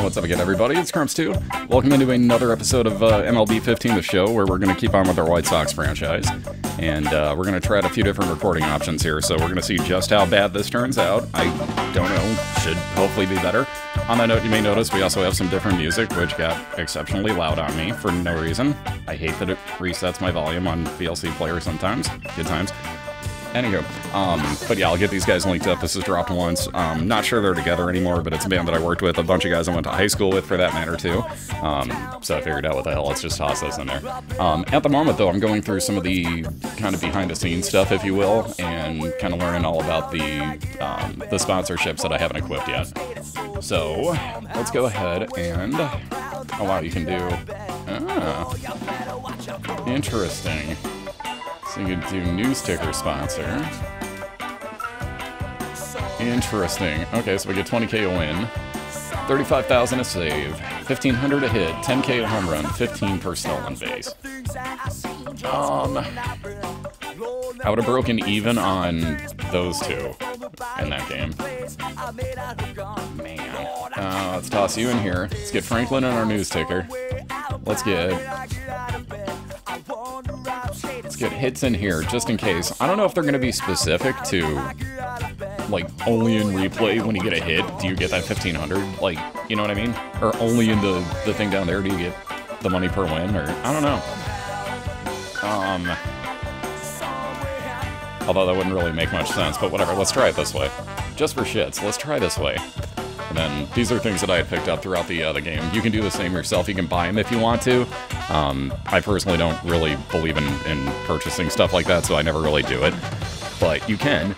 What's up again, everybody? It's Crumps2. Welcome into another episode of MLB 15, the show, where we're going to keep on with our White Sox franchise. And we're going to try out a few different recording options here, so we're going to see just how bad this turns out. I don't know. Should hopefully be better. On that note, you may notice we also have some different music, which got exceptionally loud on me for no reason. I hate that it resets my volume on VLC player sometimes. Good times. Anywho, but yeah, I'll get these guys linked up. This is dropped once. Not sure they're together anymore, but it's a band that I worked with, a bunch of guys I went to high school with, for that matter, too. So I figured out what the hell, let's just toss this in there. At the moment, though, I'm going through some of the kind of behind-the-scenes stuff, if you will, and kind of learning all about the sponsorships that I haven't equipped yet. So, let's go ahead and... Oh, wow, you can do... Ah, interesting. So you can do news ticker sponsor. Interesting. Okay, so we get 20k a win, 35,000 a save, 1,500 a hit, 10k a home run, 15 per stolen base. I would have broken even on those two in that game. Man. Let's toss you in here. Let's get Franklin in our news ticker. Let's get hits in here, just in case. I don't know if they're going to be specific to, like, only in replay when you get a hit, do you get that 1,500? Like, you know what I mean? Or only in the thing down there, do you get the money per win? Or, I don't know. Although that wouldn't really make much sense, but whatever, let's try it this way. Just for shits, let's try this way. And then, these are things that I had picked up throughout the game. You can do the same yourself, you can buy them if you want to. I personally don't really believe in purchasing stuff like that, so I never really do it. But you can.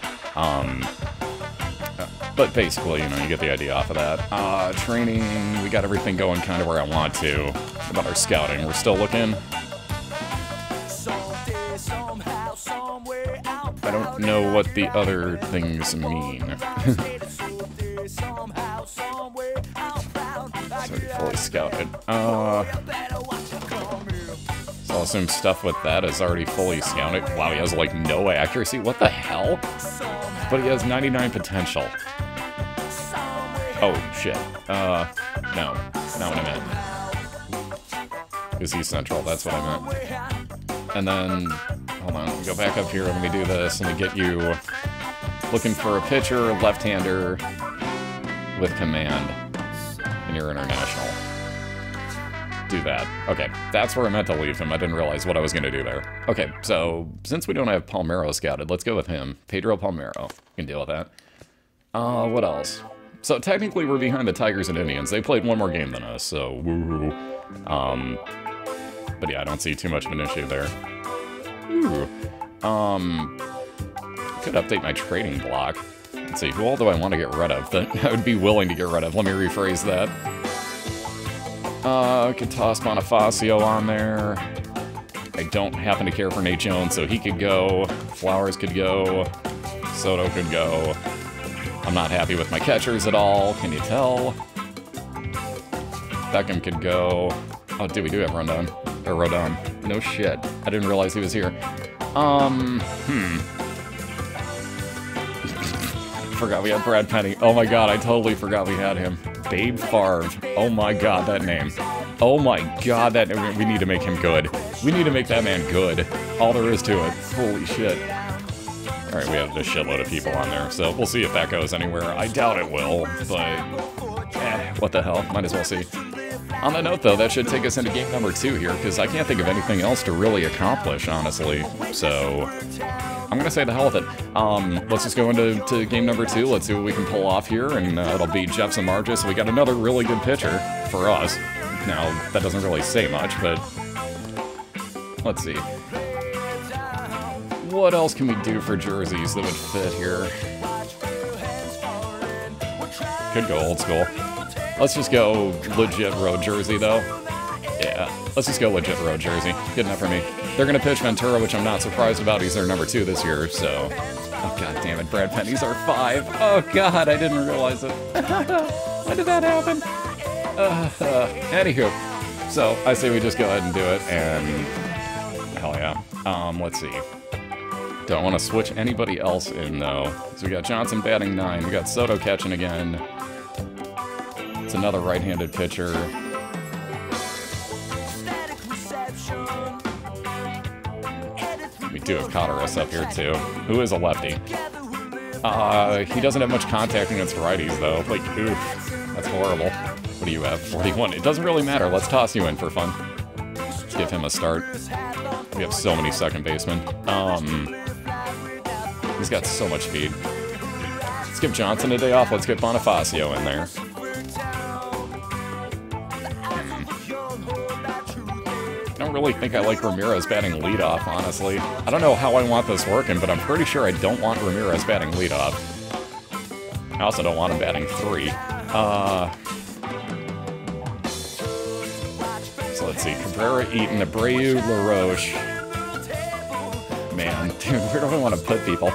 But basically, you know, you get the idea off of that. Training, we got everything going kind of where I want to. What about our scouting? We're still looking. I don't know what the other things mean. So fully scouted. So I'll assume stuff with that is already fully scouted. Wow, he has like no accuracy. What the hell? But he has 99 potential. Oh shit. No, not what I meant. Is he central? That's what I meant. And then, hold on, let me go back up here. Let me do this. Let me get you looking for a pitcher, left-hander with command. And you're international. Do that. Okay, that's where I meant to leave him. I didn't realize what I was going to do there. Okay, so since we don't have Palmeiro scouted, let's go with him. Pedro Palmeiro. We can deal with that. What else? So technically we're behind the Tigers and Indians. They played one more game than us, so woohoo. But yeah, I don't see too much of an issue there. Ooh. Could update my trading block. Let's see, who all do I want to get rid of that I would be willing to get rid of? Let me rephrase that. I could toss Bonifacio on there. I don't happen to care for Nate Jones, so he could go. Flowers could go. Soto could go. I'm not happy with my catchers at all, can you tell? Beckham could go. Oh, dude, we do have Rodon. Or Rodon. No shit. I didn't realize he was here. Forgot we had Brad Penny. Oh my god, I totally forgot we had him. Babe Favre. Oh my god, that name. Oh my god, that name. We need to make him good. We need to make that man good. All there is to it. Holy shit. Alright, we have a shitload of people on there, so we'll see if that goes anywhere. I doubt it will, but... what the hell? Might as well see. On that note, though, that should take us into game number 2 here, because I can't think of anything else to really accomplish, honestly. So, I'm going to say the hell with it. Let's just go into game number 2. Let's see what we can pull off here, and it'll be Jeff Samardzjia. So we got another really good pitcher for us. Now, that doesn't really say much, but let's see. What else can we do for jerseys that would fit here? Could go old school. Let's just go legit road jersey, though. Yeah, let's just go legit road jersey. Good enough for me. They're going to pitch Ventura, which I'm not surprised about. He's their number 2 this year, so... Oh, god damn it, Brad Penny's our 5. Oh, god, I didn't realize it. Why did that happen? Anywho, so I say we just go ahead and do it, and... Hell yeah. Let's see. Don't want to switch anybody else in, though. So we got Johnson batting 9. We got Soto catching again. It's another right-handed pitcher. We do have Cotteris up here, too, who is a lefty. He doesn't have much contact against righties, though. Like, oof. That's horrible. What do you have? 41. It doesn't really matter. Let's toss you in for fun. Let's give him a start. We have so many second basemen. He's got so much speed. Let's give Johnson a day off. Let's get Bonifacio in there. I don't really think I like Ramirez batting leadoff, honestly. I don't know how I want this working, but I'm pretty sure I don't want Ramirez batting leadoff. I also don't want him batting 3. So let's see. Cabrera, Eaton, Abreu, LaRoche. Man, dude, where do I want to put people?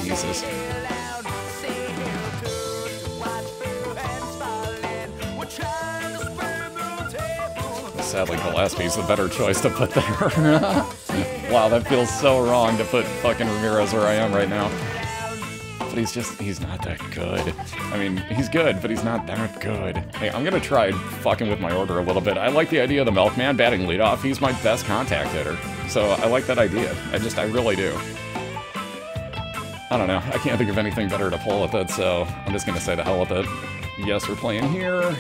Jesus. Sadly, Gillespie's the better choice to put there. Wow, that feels so wrong to put fucking Ramirez where I am right now. But he's not that good. I mean, he's good, but he's not that good. Hey, I'm gonna try fucking with my order a little bit. I like the idea of the Milkman batting leadoff. He's my best contact hitter. So I like that idea. I really do. I don't know. I can't think of anything better to pull with it, so I'm just gonna say the hell with it. Yes, we're playing here.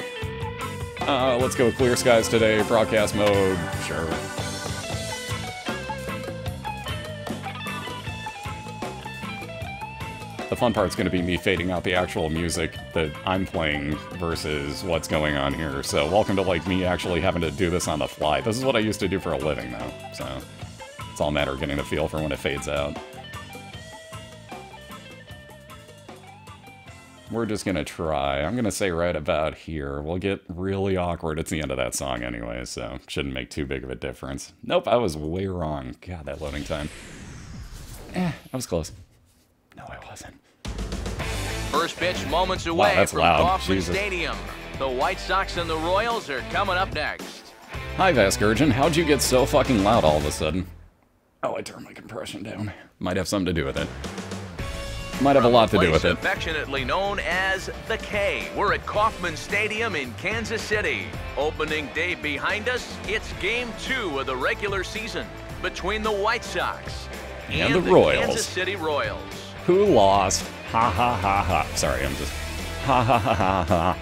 Let's go Clear Skies today, broadcast mode, sure. The fun part's going to be me fading out the actual music that I'm playing versus what's going on here. So welcome to, like, me actually having to do this on the fly. This is what I used to do for a living, though. So it's all a matter of getting the feel for when it fades out. We're just going to try. I'm going to say right about here. We'll get really awkward. It's the end of that song anyway, so shouldn't make too big of a difference. Nope, I was way wrong. God, that loading time. I was close. No, I wasn't. First pitch moments away from loud. Kauffman Jesus. Stadium. The White Sox and the Royals are coming up next. Hi, Vasgergen. How'd you get so fucking loud all of a sudden? Oh, I turned my compression down. Might have something to do with it. Might have a lot to do with it. Affectionately known as the K. We're at Kauffman Stadium in Kansas City. Opening day behind us, it's game 2 of the regular season between the White Sox and the Royals. Kansas City Royals. Who lost? Ha ha ha ha. Sorry, I'm just... Ha ha ha ha ha.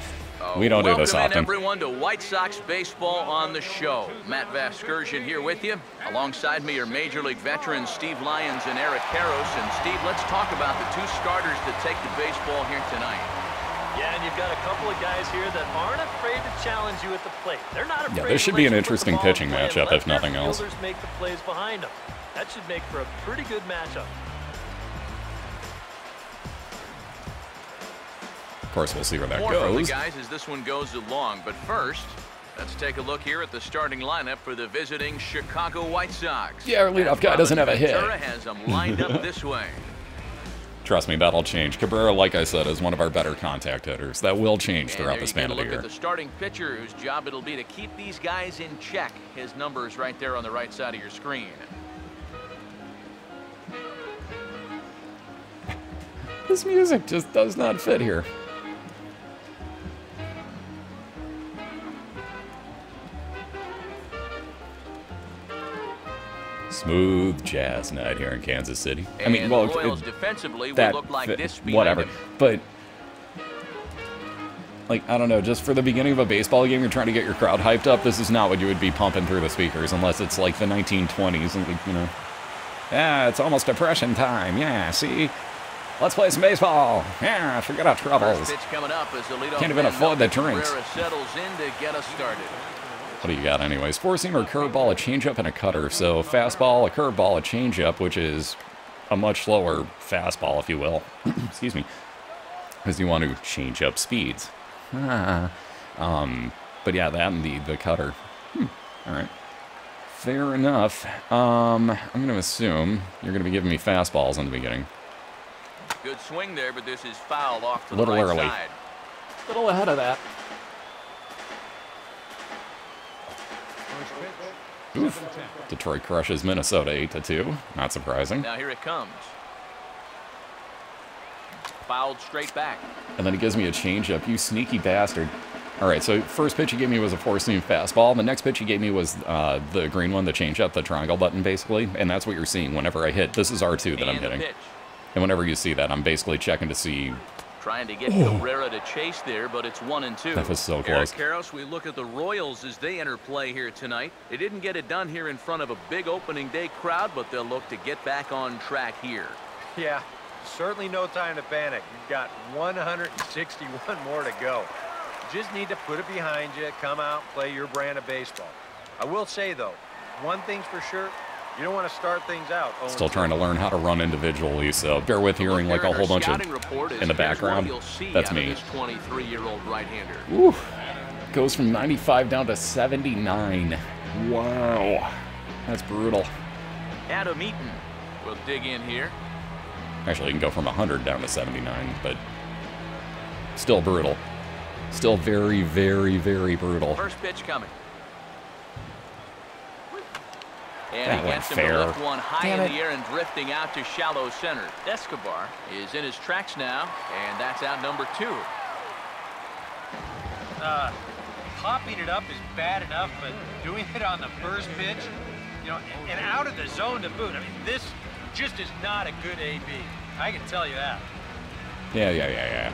We don't do this often. Welcome everyone to White Sox baseball on the show. Matt Vasgergen here with you. Alongside me are Major League veterans Steve Lyons and Eric Karros. And Steve, let's talk about the 2 starters that take the baseball here tonight. Yeah, and you've got a couple of guys here that aren't afraid to challenge you at the plate. They're not afraid. Yeah, this should be an interesting pitching matchup, if nothing else. Make the plays behind them. That should make for a pretty good matchup. Of course, we'll see where that More from the goes. guys as this one goes along. But first, let's take a look here at the starting lineup for the visiting Chicago White Sox. Yeah, our leadoff guy doesn't have a hit. Ventura has them lined up this way. Trust me, that'll change. Cabrera, like I said, is one of our better contact hitters. That will change throughout the span of the year. Look at the starting pitcher, whose job it'll be to keep these guys in check. His number is right there on the right side of your screen. This music just does not fit here. Smooth jazz night here in Kansas City. I mean, well, the Royals defensively that will look like this whatever. But like, I don't know, just for the beginning of a baseball game, you're trying to get your crowd hyped up. This is not what you would be pumping through the speakers, unless it's like the 1920s and, like, you know, yeah, it's almost depression time. Yeah, see, let's play some baseball. Yeah, forget our troubles. First pitch coming up as the leadoff Can't even afford the drinks. Cabrera settles in to get us started. What do you got anyways? 4-seamer, curveball, a changeup, and a cutter. So fastball, a curveball, a changeup, which is a much slower fastball, if you will. Excuse me. Because you want to change up speeds. But yeah, that and the cutter. All right. Fair enough. I'm going to assume you're going to be giving me fastballs in the beginning. Good swing there, but this is foul off to the right early. Side. A little ahead of that. Oof. Detroit crushes Minnesota 8-2. Not surprising. Now here it comes. fouled straight back. And then he gives me a changeup. You sneaky bastard. All right, so first pitch he gave me was a four-seam fastball. The next pitch he gave me was the green one, the changeup, the triangle button, basically. And that's what you're seeing whenever I hit. This is R2 that I'm hitting. Pitch. And whenever you see that, I'm basically checking to see... Trying to get Cabrera to chase there, but it's 1-2. That was so close. Eric Karros, we look at the Royals as they enter play here tonight. They didn't get it done here in front of a big opening day crowd, but they'll look to get back on track here. Yeah, certainly no time to panic. You've got 161 more to go. You just need to put it behind you, come out, play your brand of baseball. I will say, though, one thing's for sure, you don't want to start things out. Still trying to learn how to run individually, so bear with hearing like a whole bunch of in the background. That's me. 23-year-old right-hander. Woo. Goes from 95 down to 79. Wow. That's brutal. Adam Eaton will dig in here. Actually, you can go from 100 down to 79, but still brutal. Still very, very, very brutal. First pitch coming. And that he went gets him fair. to lift one high Damn in it. the air and drifting out to shallow center. Escobar is in his tracks now, and that's out number 2. Popping it up is bad enough, but doing it on the first pitch, you know, and out of the zone to boot. I mean, this just is not a good AB. I can tell you that. Yeah.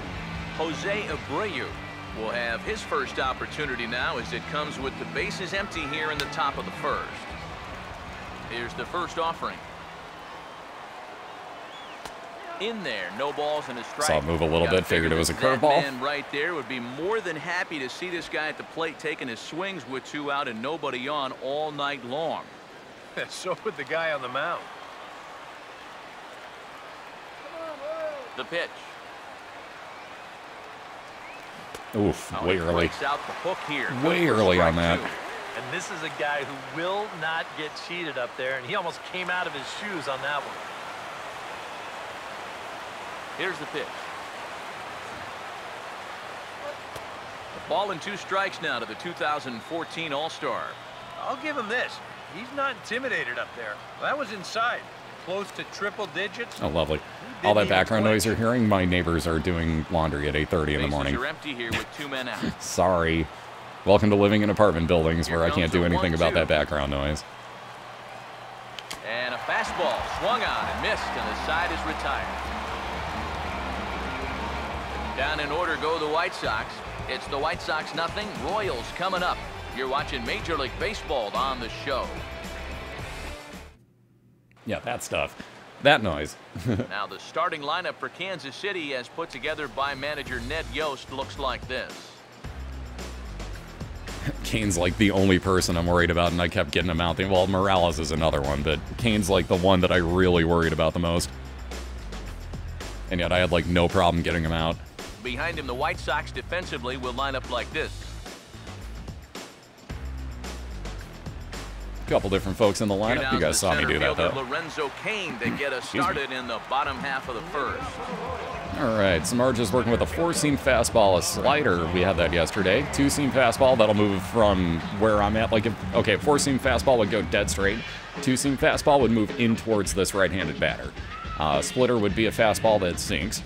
Jose Abreu will have his first opportunity now as it comes with the bases empty here in the top of the first. Here's the first offering. In there, no balls and a strike. Saw it move a little bit, figured it was a curveball. That man right there would be more than happy to see this guy at the plate taking his swings with 2 out and nobody on all night long. So would the guy on the mound. The pitch. Oof, way early. Breaks out the hook here. Way early on that. And this is a guy who will not get cheated up there, and he almost came out of his shoes on that one. Here's the pitch. Ball and 2 strikes now to the 2014 All-Star. I'll give him this. He's not intimidated up there. That was inside. Close to triple digits. Oh, lovely. All that background noise you're hearing, my neighbors are doing laundry at 8:30 in the morning. Bases are empty here with 2 men out. Sorry. Welcome to living in apartment buildings where I can't do anything about that background noise. And a fastball swung on and missed, and the side is retired. Down in order go the White Sox. It's the White Sox nothing, Royals coming up. You're watching Major League Baseball on the show. Yeah, that stuff. That noise. Now the starting lineup for Kansas City as put together by manager Ned Yost looks like this. Kane's like the only person I'm worried about, and I kept getting him out. Well, Morales is another one, but Kane's like the one that I really worried about the most. And yet I had like no problem getting him out. Behind him, the White Sox defensively will line up like this. A couple different folks in the lineup. You guys saw me do that, though. Lorenzo Cain to get us started in the bottom half of the first. All right, Samardzjia's working with a 4-seam fastball, a slider. We had that yesterday. 2-seam fastball, that'll move from where I'm at. Like, okay, 4-seam fastball would go dead straight. 2-seam fastball would move in towards this right-handed batter. Splitter would be a fastball that sinks.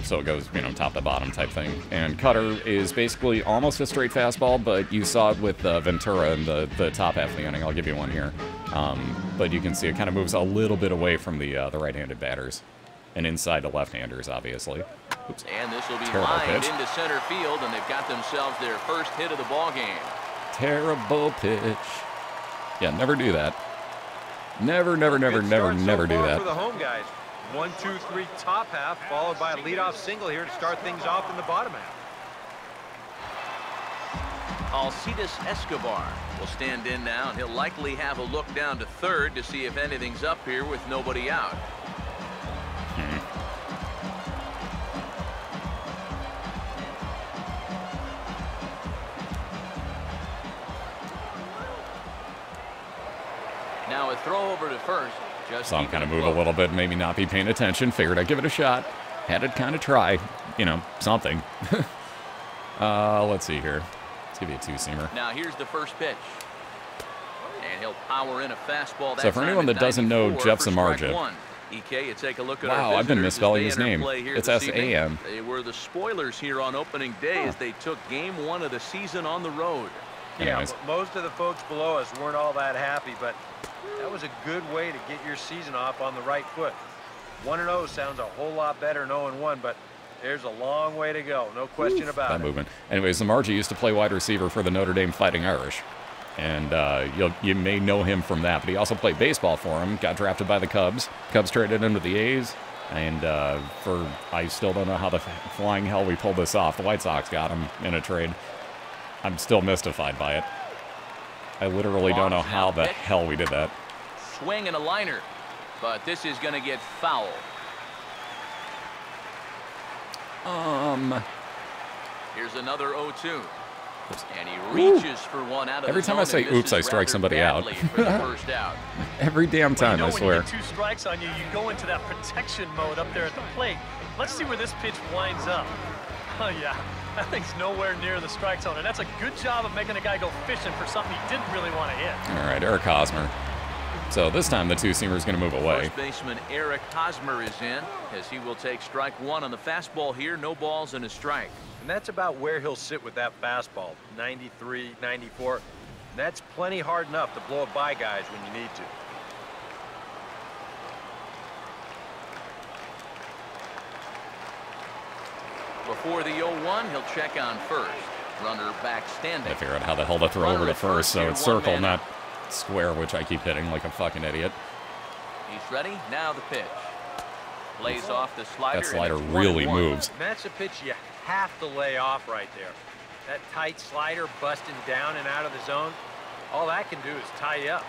So it goes, you know, top to bottom type thing. And cutter is basically almost a straight fastball, but you saw it with Ventura in the top half of the inning. I'll give you one here. But you can see it kind of moves a little bit away from the right-handed batters and inside the left-handers, obviously. Oops. And this will be Terrible lined pitch. into center field, and they've got themselves their first hit of the ball game. Terrible pitch. Yeah, never do that. Never do So far that. for the home guys. 1, 2, 3 top half, followed by a leadoff single here to start things off in the bottom half. Alcides Escobar will stand in now, and he'll likely have a look down to third to see if anything's up here with nobody out. Now a throw over to first. So I'm kind of move a little bit, maybe not be paying attention. Figured I'd give it a shot. Had to kind of try, you know, something. Let's see here. Let's give you a 2-seamer. Now here's the first pitch. And he'll power in a fastball. So for anyone that doesn't know Jeff Samardzjia, EK, you take a look at Wow, our I've been visitors as misspelling they his enter name. play here It's this evening. S-A-M. They were the spoilers here on opening day as they took game 1 of the season on the road. Anyways. Yeah, most of the folks below us weren't all that happy, but that was a good way to get your season off on the right foot. 1-0 sounds a whole lot better than 0-1, but there's a long way to go, no question about That it. movement. Anyways, Samardzjia used to play wide receiver for the Notre Dame Fighting Irish. And you may know him from that, but he also played baseball for him, got drafted by the Cubs. Cubs traded him to the A's, and I still don't know how the flying hell we pulled this off. The White Sox got him in a trade. I'm still mystified by it. I literally don't know how the hell we did that. Swing and a liner, but this is going to get foul. Here's another 0-2. And he reaches for one out of Every the time zone I say and oops, I misses strike rather somebody out. badly for the first out. Every damn time, I swear. When you get 2 strikes on you, you go into that protection mode up there at the plate. Let's see where this pitch winds up. Oh, yeah. That thing's nowhere near the strike zone, and that's a good job of making a guy go fishing for something he didn't really want to hit. All right, Eric Hosmer. So this time the two-seamer is going to move away. First baseman Eric Hosmer is in as he will take strike 1 on the fastball here. No balls and a strike. And that's about where he'll sit with that fastball, 93, 94. And that's plenty hard enough to blow it by guys when you need to. Before the 0-1, he'll check on first. Runner back standing. I figure out how the hell to throw over to first, so it's circle, not square, which I keep hitting like a fucking idiot. He's ready. Now the pitch. Lays off the slider. That slider and it's really 1-1. moves. And that's a pitch you have to lay off right there. That tight slider busting down and out of the zone, all that can do is tie you up.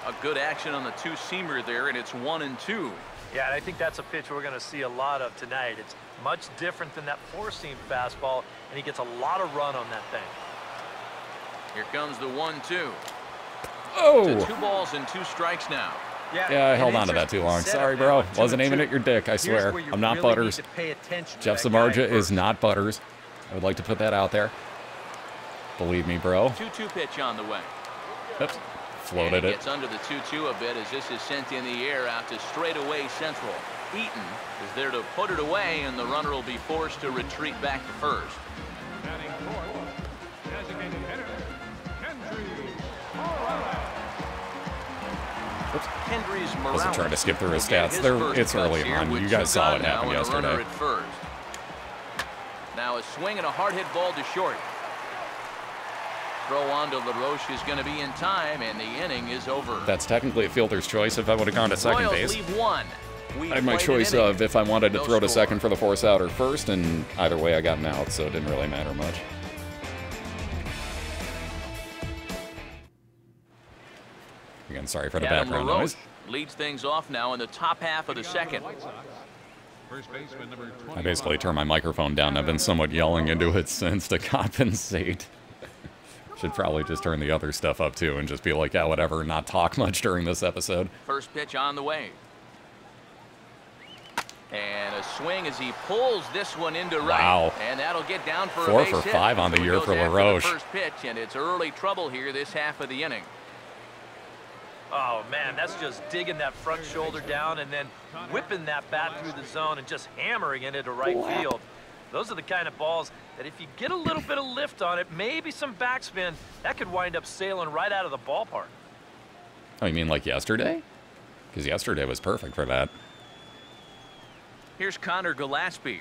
A good action on the two-seamer there, and it's 1-2. Yeah, and I think that's a pitch we're going to see a lot of tonight. It's much different than that 4-seam fastball, and he gets a lot of run on that thing. Here comes the 1-2. Oh! To 2 balls and 2 strikes now. Yeah, I held on to that too long. Sorry, bro. Wasn't aiming at your dick, I swear. I'm not Butters. Jeff Samardzjia is not Butters. I would like to put that out there. Believe me, bro. 2-2 pitch on the way. Oops. Floated it. Gets under the 2-2 a bit as this is sent in the air out to straightaway central. Eaton is there to put it away, and the runner will be forced to retreat back to first. Kendrys Morales. Wasn't trying to skip through his stats. It's early on. You guys saw what happened yesterday. Now a swing and a hard hit ball to short. Throw on to LaRoche is going to be in time, and the inning is over. That's technically a fielder's choice if I would have gone to second Royals base. leave 1. I had my choice of if I wanted to throw to second for the force out or first, and either way I got an out, so it didn't really matter much. Again, sorry for the background noise. Leads things off now in the top half of the second. I basically turned my microphone down. I've been somewhat yelling into it since to compensate. Should probably just turn the other stuff up too and just be like, yeah, whatever, not talk much during this episode. First pitch on the way. And a swing as he pulls this one into right. Wow. And that'll get down for 4 a base for hit. 5 on the So he year goes for after LaRoche. the first pitch, and it's early trouble here this half of the inning. Oh, man, that's just digging that front shoulder down and then whipping that bat through the zone and just hammering it into right field. Those are the kind of balls that if you get a little bit of lift on it, maybe some backspin, that could wind up sailing right out of the ballpark. Oh, you mean like yesterday? Because yesterday was perfect for that. Here's Connor Gillespie.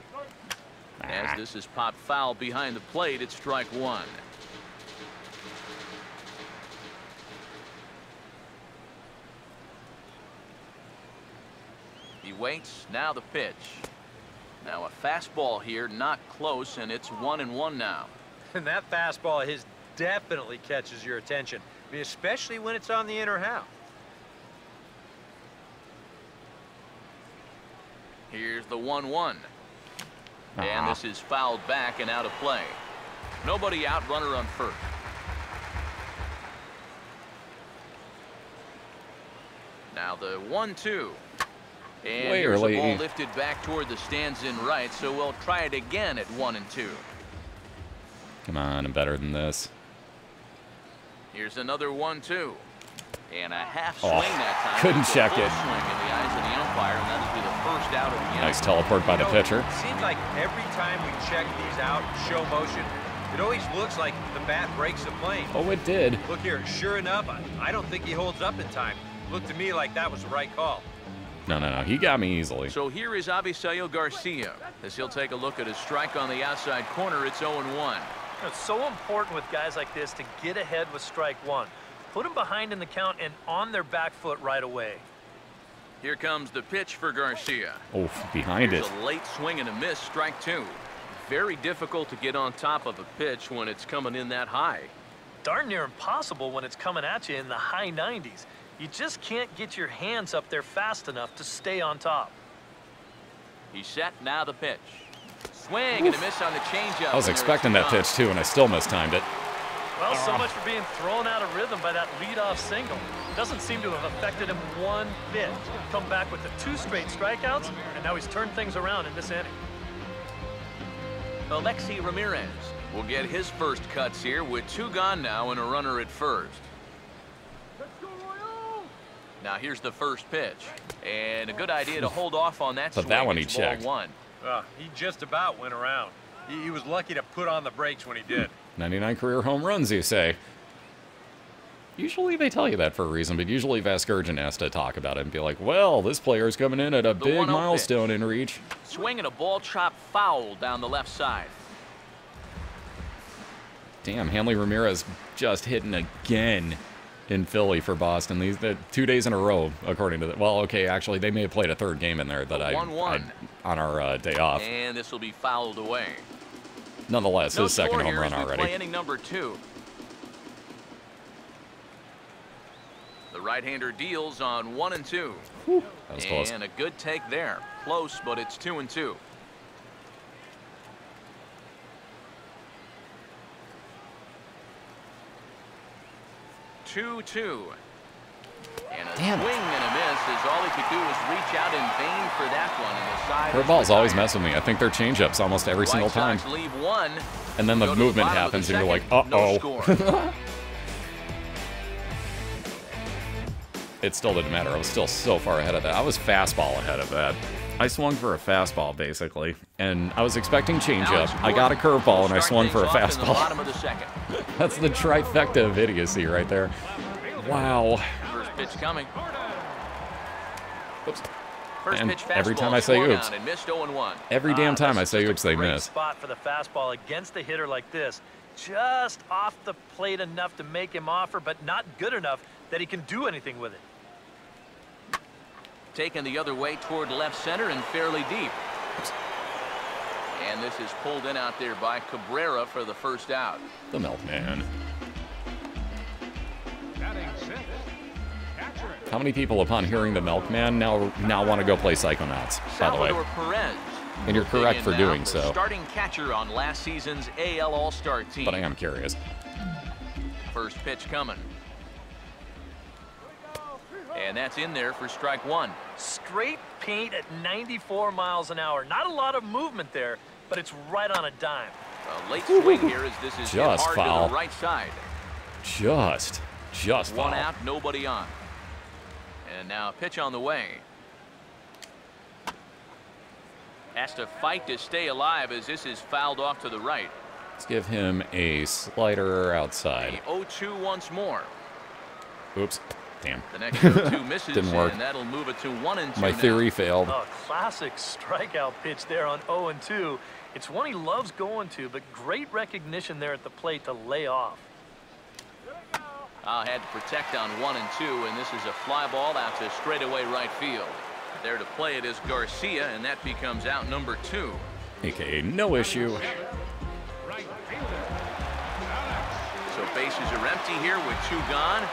As this is popped foul behind the plate, it's strike 1. He waits. Now the pitch. Now a fastball here, not close, and it's 1-1 now. And that fastball of his definitely catches your attention, I mean, especially when it's on the inner half. Here's the 1-1. And this is fouled back and out of play. Nobody out, runner on first. Now the 1-2. And here's the ball lifted back toward the stands in right, so we'll try it again at 1-2. Come on, I'm better than this. Here's another 1-2. And a half swing that time. Couldn't check it. Swing in the eyes of the umpire, and that'll be the first out of the inning. Nice teleport by the pitcher. It seems like every time we check these out in show motion, it always looks like the bat breaks the plane. Oh, it did. Look here, sure enough, I don't think he holds up in time. Looked to me like that was the right call. No. He got me easily. So here is Avisail Garcia as he'll take a look at his strike on the outside corner. It's 0-1. It's so important with guys like this to get ahead with strike one. Put them behind in the count and on their back foot right away. Here comes the pitch for Garcia. Oh, behind Here's it. a late swing and a miss, strike two. Very difficult to get on top of a pitch when it's coming in that high. Darn near impossible when it's coming at you in the high 90s. You just can't get your hands up there fast enough to stay on top. He's set, now the pitch. Swing and a miss on the changeup. I was expecting that pitch too, and I still mistimed it. Well, so much for being thrown out of rhythm by that leadoff single. Doesn't seem to have affected him one bit. Come back with the 2 straight strikeouts, and now he's turned things around in this inning. Alexi Ramirez will get his first cuts here with 2 gone now and a runner at first. Now here's the first pitch, and a good idea to hold off on that swing. But that one he It's ball checked. 1. He just about went around. He was lucky to put on the brakes when he did. 99 career home runs, you say. Usually they tell you that for a reason, but usually Vasgersian has to talk about it and be like, well, this player's coming in at a big 1-0 milestone in reach. Swing and a ball chop foul down the left side. Damn, Hanley Ramirez just hitting again in Philly for Boston. These 2 days in a row, according to the... Well, okay, actually, they may have played a third game in there that I on our day off. And this will be fouled away. Nonetheless, his second home run Play already. inning number 2. The right-hander deals on 1 and 2. That was close. And a good take there. Close, but it's 2 and 2. Two. And a swing and a miss as all he could do was reach out in vain for that one. And the side Curveballs always mess with me. I think they're changeups almost every single time. Leave 1. And then the movement happens and you're like, uh-oh. No It still didn't matter. I was still so far ahead of that. I was fastball ahead of that. I swung for a fastball, basically, and I was expecting changeup. I got a curveball, and I swung for a fastball. That's the trifecta of idiocy right there. Wow. First pitch coming. Oops. First And pitch every fastball time I say swung oops, on and missed 0-1. every damn time I This is say just oops, a they great miss. spot for the fastball against a hitter like this. Just off the plate enough to make him offer, but not good enough that he can do anything with it. Taken the other way toward left center and fairly deep. And this is pulled in out there by Cabrera for the first out. The milkman. How many people, upon hearing the milkman, now want to go play Psychonauts, by the way? Salvador Perez. And you're correct for doing so. Starting catcher on last season's AL All-Star team. But I am curious. First pitch coming. And that's in there for strike 1. Straight paint at 94 miles an hour. Not a lot of movement there, but it's right on a dime. A late swing here as this is hit Just hard foul. to the right side. Just One foul. out, nobody on. And now a pitch on the way. Has to fight to stay alive as this is fouled off to the right. Let's give him a slider outside. A 0-2 once more. Oops. Damn. The next 0-2 misses, Didn't work. and that'll move it to 1-2 My now. theory failed. Oh, classic strikeout pitch there on 0-2. It's one he loves going to, but great recognition there at the plate to lay off. Had to protect on 1-2, and this is a fly ball out to straightaway right field. There to play it is Garcia, and that becomes out number 2. AKA no issue. So bases are empty here with 2 gone,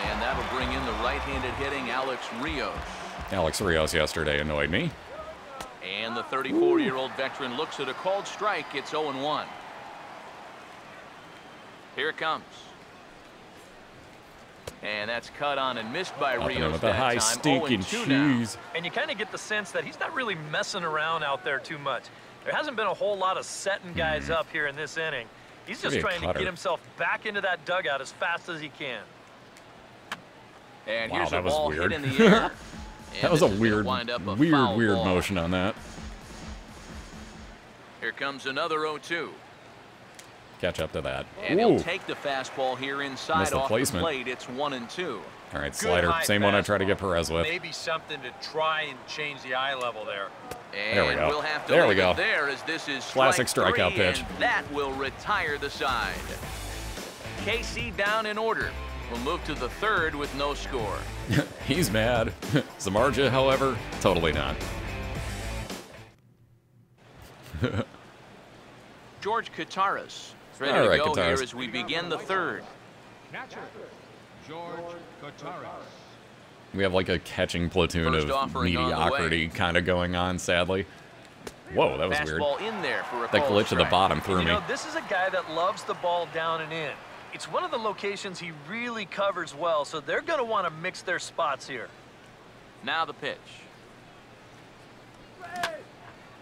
and that'll bring in the right-handed hitting Alex Rios. Alex Rios yesterday annoyed me. And the 34-year-old veteran looks at a called strike. It's 0-1. Here it comes. And that's cut on and missed by Up and in Rios with the that high time. stinking 0-2 now. cheese. And you kind of get the sense that he's not really messing around out there too much. There hasn't been a whole lot of setting guys up here in this inning. He's just Maybe a trying to cutter. get himself back into that dugout as fast as he can. And Wow, here's that a was ball weird. hit in the air. That was a weird Ball. motion on that. Here comes another 0-2. Catch up to that. And Ooh. he'll take the fastball here inside Missed the off placement. the plate. It's 1-2. All right, Good slider. high Same one I tried to fastball. get Perez with. Maybe something to try and change the eye level there. And There we go. we'll have to There we leave go. it there as this is Classic strike strikeout three, pitch. And that will retire the side. KC down in order. We'll move to the third with no score. He's mad. Samardzjia, however, totally not. George Kataris is ready All to right, go Kataris. here as we begin the third. Catcher, George Kataris. We have like a catching platoon First of offering on the mediocrity kind of going on, sadly. Whoa, that was weird. Fastball in there for a That called glitch at the strike. bottom threw You me. know, this is a guy that loves the ball down and in. It's one of the locations he really covers well, so they're going to want to mix their spots here. Now the pitch.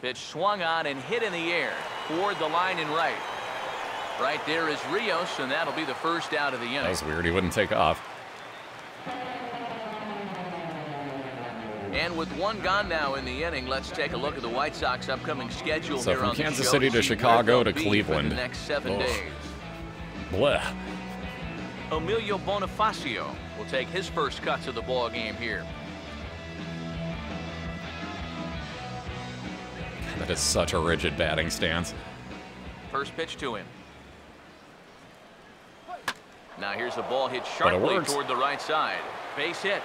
Pitch swung on and hit in the air toward the line and right. Right there is Rios, and that'll be the first out of the inning. That was weird. He wouldn't take off. And with one gone now in the inning, let's take a look at the White Sox upcoming schedule So here from on the Kansas show. City to See where Chicago they'll to be Cleveland. for the next 7 Ugh. days. Blech. Emilio Bonifacio will take his first cuts of the ball game here. That is such a rigid batting stance. First pitch to him. Now here's a ball hit But it sharply works. toward the right side. Base hit.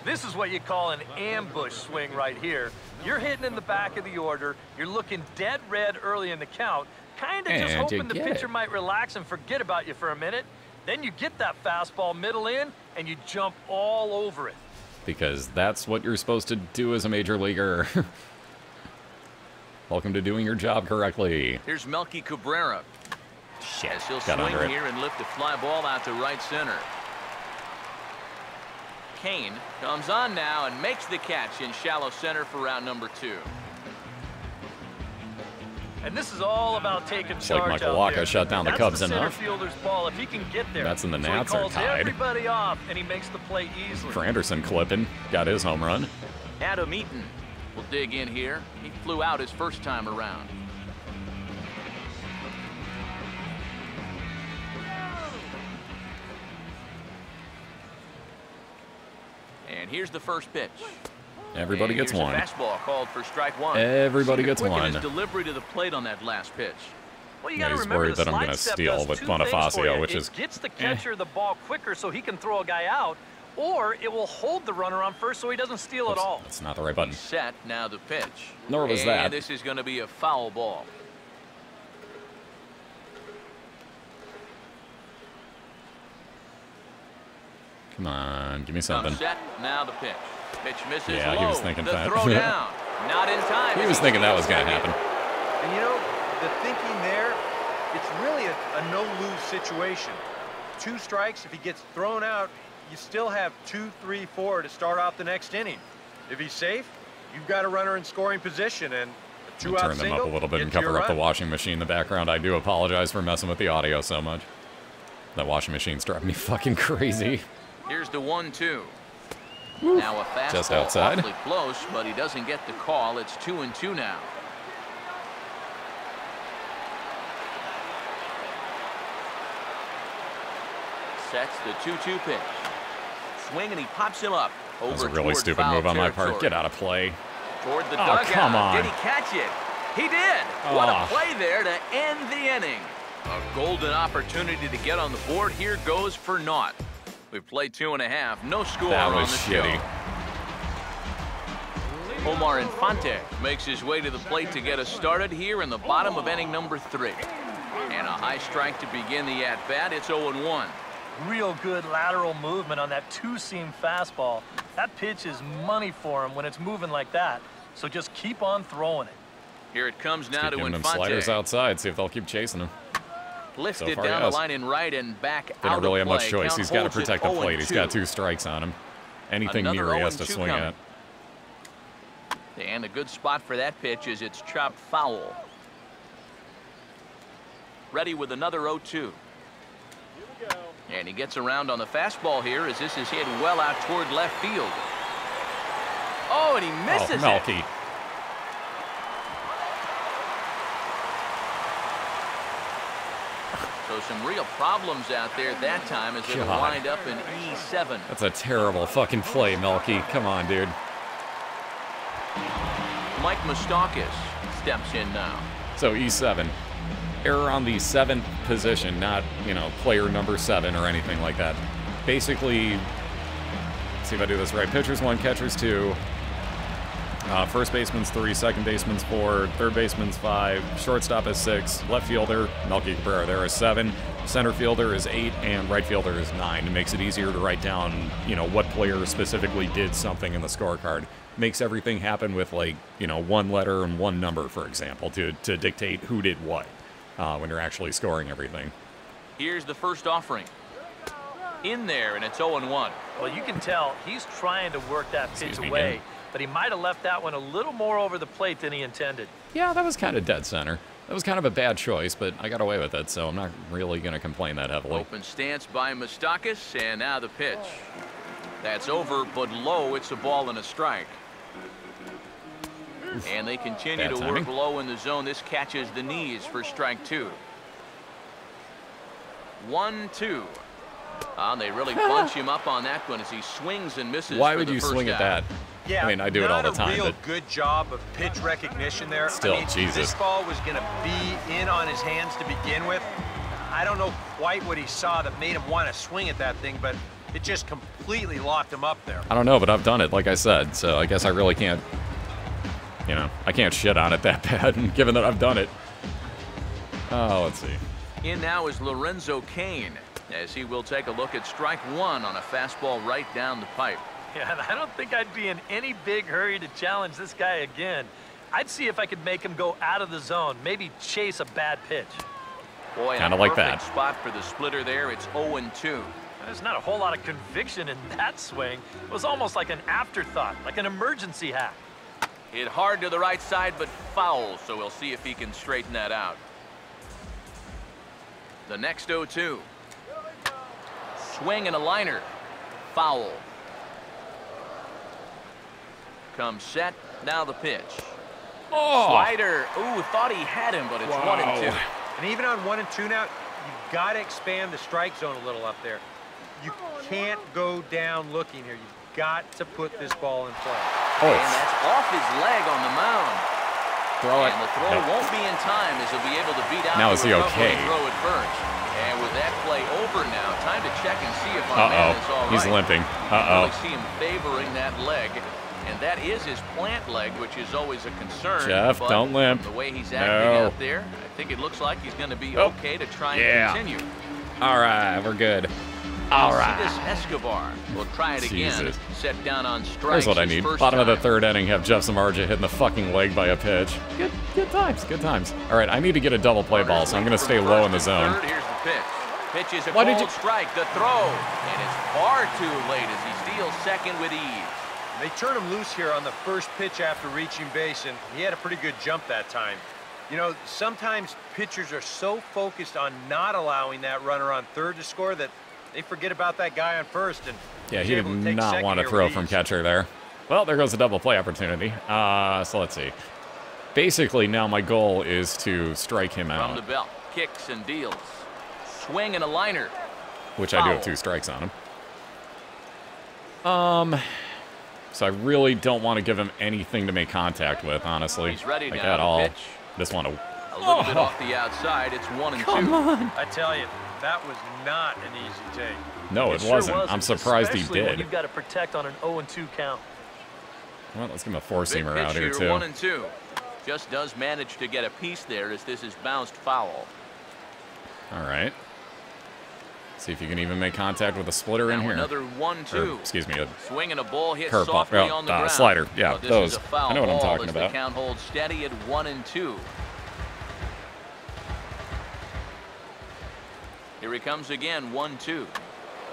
This is what you call an ambush swing right here. You're hitting in the back of the order. You're looking dead red early in the count, kind of just And you hoping the get pitcher it. might relax and forget about you for a minute. Then you get that fastball middle in, and you jump all over it. Because that's what you're supposed to do as a major leaguer. Welcome to doing your job correctly. Here's Melky Cabrera. Shit, As he'll got under swing it. here and lift a fly ball out to right center. Kane comes on now and makes the catch in shallow center for out number 2. And this is all about taking like charge Michael out Wacha there. shut down the That's Cubs the center enough. fielder's ball if he can get there. That's in the So Nats he are calls tied. everybody off, and he makes the play easily. For Anderson clipping, got his home run. Adam Eaton will dig in here. He flew out his first time around. And here's the first pitch. Everybody And gets here's one. A fastball called for strike 1. Everybody See the gets quick in one. his delivery to the plate on that last pitch. Well, you Yeah, got to he's remember worried the that I'm slide gonna step steal does with two things Bonifacio, for you. which it is gets the catcher the ball quicker so he can throw a guy out, or it will hold the runner on first so he doesn't steal at all. That's not the right button. Set, now the pitch. Nor was and that. This is going to be a foul ball. Come on, give me something. Set, now the pitch. Pitch misses Yeah, low. he was thinking the that. throw down. Not in time. He as was thinking that was going to steals happen. And you know, the thinking there, it's really a no-lose situation. 2 strikes, if he gets thrown out, you still have 2, 3, 4 to start off the next inning. If he's safe, you've got a runner in scoring position, and a I'll 2-out turn them single, up a little bit and gets you cover a up the run. washing machine in the background. I do apologize for messing with the audio so much. That washing machine's driving me fucking crazy. Here's the 1-2. Now a fastball Just outside. awfully close, but he doesn't get the call. It's 2-2 now. Sets the 2-2 pitch. Swing and he pops him up. That was a Over really toward stupid foul move on my part. territory. Get out of play. Toward the Oh, dugout. come on. Did he catch it? He did. What Oh. a play there to end the inning. A golden opportunity to get on the board. Here goes for naught. We've played 2.5. No score That on was the shitty. show. Omar Infante makes his way to the plate to get us started here in the bottom of inning number 3. And a high strike to begin the at-bat. It's 0-1. Real good lateral movement on that 2-seam fastball. That pitch is money for him when it's moving like that. So just keep on throwing it. Here it comes now Keep to giving them Infante. sliders outside, see if they'll keep chasing him. Lifted So far, down yes. the line and right and back They out don't of really have much play. choice. Count He's got to holds at protect the plate. He's got 0-2. 2 strikes on him. Anything Another near he has to 0-2 swing count. at. And a good spot for that pitch is it's chopped foul. ready with another 0-2. And he gets around on the fastball here as this is hit well out toward left field. Oh, and he misses it. Melky. So some real problems out there at that time as it'll wind up in E7. That's a terrible fucking play, Melky. Come on, dude. Mike Moustakas steps in now. So E7. Error on the 7th position, not, you know, player number 7 or anything like that. Basically, let's see if I do this right. Pitchers 1, catchers 2. First baseman's 3, second baseman's 4, third baseman's 5, shortstop is 6, left fielder, Melky Cabrera, there is 7, center fielder is 8, and right fielder is 9. It makes it easier to write down, you know, what player specifically did something in the scorecard. Makes everything happen with, like, you know, 1 letter and 1 number, for example, to dictate who did what when you're actually scoring everything. Here's the first offering. In there, and it's 0-1. Well, you can tell he's trying to work that pitch away, but he might have left that one a little more over the plate than he intended. Yeah, that was kind of dead center. That was kind of a bad choice, but I got away with it, so I'm not really going to complain that heavily. Open stance by Moustakas, and now the pitch. That's over, but low. It's a ball and a strike. And they continue to work low in the zone. This catches the knees for strike 2. 1-2. They really bunch him up on that one as he swings and misses. Why would you swing at that? Yeah, I mean, I do it all the time. Not a real good job of pitch recognition there. Still, I mean, Jesus. This ball was going to be in on his hands to begin with. I don't know quite what he saw that made him want to swing at that thing, but it just completely locked him up there. I don't know, but I've done it, like I said, so I guess I really can't, you know, I can't shit on it that bad, given that I've done it. Oh, let's see. In now is Lorenzo Cain, as he will take a look at strike 1 on a fastball right down the pipe. Yeah, and I don't think I'd be in any big hurry to challenge this guy again. I'd see if I could make him go out of the zone, maybe chase a bad pitch. Boy, kind of like that. Spot for the splitter there. It's 0-2. There's not a whole lot of conviction in that swing. It was almost like an afterthought, like an emergency hack. Hit hard to the right side, but foul, so we'll see if he can straighten that out. The next 0-2. Swing and a liner. Foul. Comes set. Now the pitch. Oh! Slider. Ooh, thought he had him, but it's 1-2. And even on 1-2 now, you've got to expand the strike zone a little up there. You can't go down looking here. You've got to put this ball in play. Oh. And that's off his leg on the mound. Throw it. And the throw won't be in time as he'll be able to beat out Now the is he okay? throw at first. And with that play over now, time to check and see if our man is all right. He's limping. Really see him favoring that leg. And that is his plant leg, which is always a concern. Jeff, don't limp. The way he's acting out there, I think it looks like he's going to be okay to try and continue. All right, we're good. All right. Escobar will try it again. Jesus. Set down on strike. Here's what I need. Bottom of the 3rd inning, have Jeff Samardzjia hitting the fucking leg by a pitch. Good times, good times. All right, I need to get a double play ball, so I'm going to stay low in the zone. Here's the pitch. Pitch is a cold strike. The throw. And it's far too late as he steals second with ease. They turn him loose here on the first pitch after reaching base, and he had a pretty good jump that time. You know, sometimes pitchers are so focused on not allowing that runner on third to score that they forget about that guy on first. And yeah, he did not want to throw from catcher there. Well, there goes a double play opportunity. So let's see. Basically, now my goal is to strike him out. From the belt, kicks and deals. Swing and a liner. Which I do have 2 strikes on him. So I really don't want to give him anything to make contact with, honestly. He's ready like now at all. Pitch. Just want to. A little bit off the outside. It's 1-2. Come on. I tell you, that was not an easy take. No, it wasn't. I'm surprised he especially when did. you've got to protect on an 0-2 count. Well, let's give him a 4-seamer out here, too. 1-2. Just does manage to get a piece there as this is bounced foul. All right. See if you can even make contact with a splitter in here. Another 1-2. Excuse me, a swing and a ball hit curveball. softly on the ground. Slider. Yeah, but this those. Is a foul I know what I'm ball talking as about. The count holds steady at 1-2. Here he comes again, 1-2.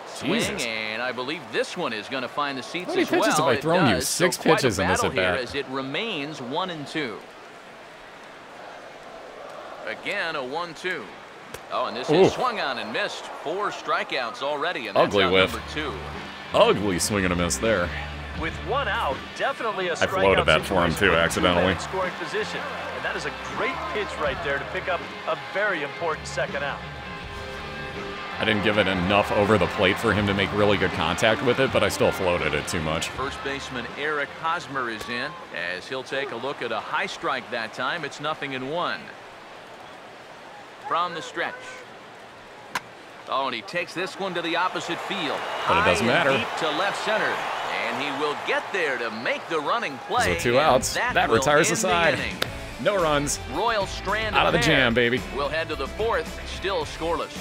Swing, and I believe this one is going to find the seats How many as well. pitches have I thrown you? 6 pitches in this at bat. As it remains 1-2. Again, a 1-2. Oh, and this is swung on and missed. 4 strikeouts already, and that's Ugly out whiff. number 2. Ugly swing and a miss there. With 1 out, definitely a strikeout. I floated that for him too, accidentally. Scoring position, and that is a great pitch right there to pick up a very important second out. I didn't give it enough over the plate for him to make really good contact with it, but I still floated it too much. First baseman Eric Hosmer is in, as he'll take a look at a high strike that time. It's 0-1. From the stretch. Oh, and he takes this one to the opposite field. But it doesn't matter. Deep to left center. And he will get there to make the running play. So 2 outs. That retires the side. No runs. Royal strand out of the jam, baby. We'll head to the 4th, still scoreless.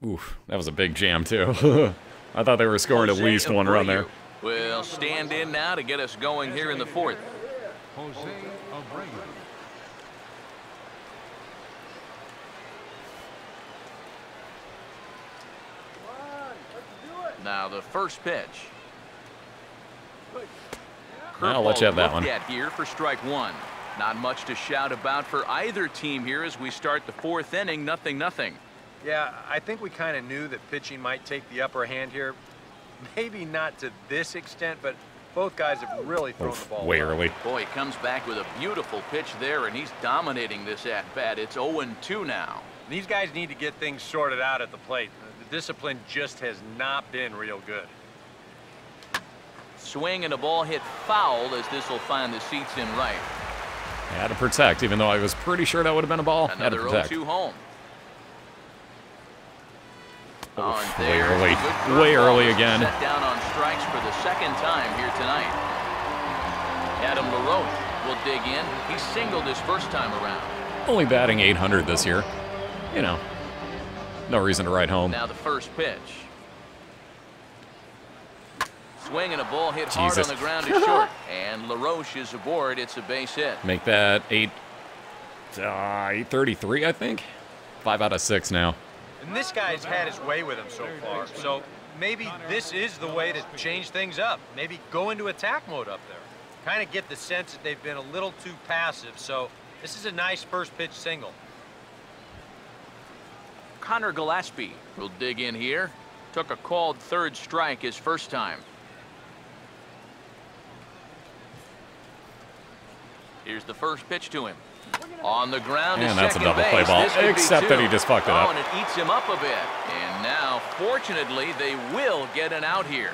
Oof, that was a big jam, too. I thought they were scoring at least 1 run there. Will stand in now to get us going here in the 4th. Jose Abreu. Now the first pitch. I'll let you have that one. At here for strike 1. Not much to shout about for either team here as we start the 4th inning. 0-0. Yeah, I think we kind of knew that pitching might take the upper hand here. Maybe not to this extent, but both guys have really thrown the ball way well. early. Boy, he comes back with a beautiful pitch there, and he's dominating this at-bat. It's 0-2 now. These guys need to get things sorted out at the plate. The discipline just has not been real good. Swing and a ball hit foul as this will find the seats in right. Had to protect, even though I was pretty sure that would have been a ball. Had to Another protect. 0-2 home. Way early. Way early again. Set down on strikes for the 2nd time here tonight. Adam LaRoche will dig in. He singled his first time around. Only batting 800 this year. You know, no reason to write home. Now the first pitch. Swing and a ball hit hard on the ground is short. And LaRoche is aboard. It's a base hit. Make that 833, I think. 5 out of 6 now. And this guy's had his way with him so far. So maybe this is the way to change things up. Maybe go into attack mode up there. Kind of get the sense that they've been a little too passive. So this is a nice first pitch single. Connor Gillespie will dig in here. Took a called 3rd strike his first time. Here's the first pitch to him. On the ground, and that's a double base. play ball, except that he just fucked it up. And it eats him up a bit. And now, fortunately, they will get an out here.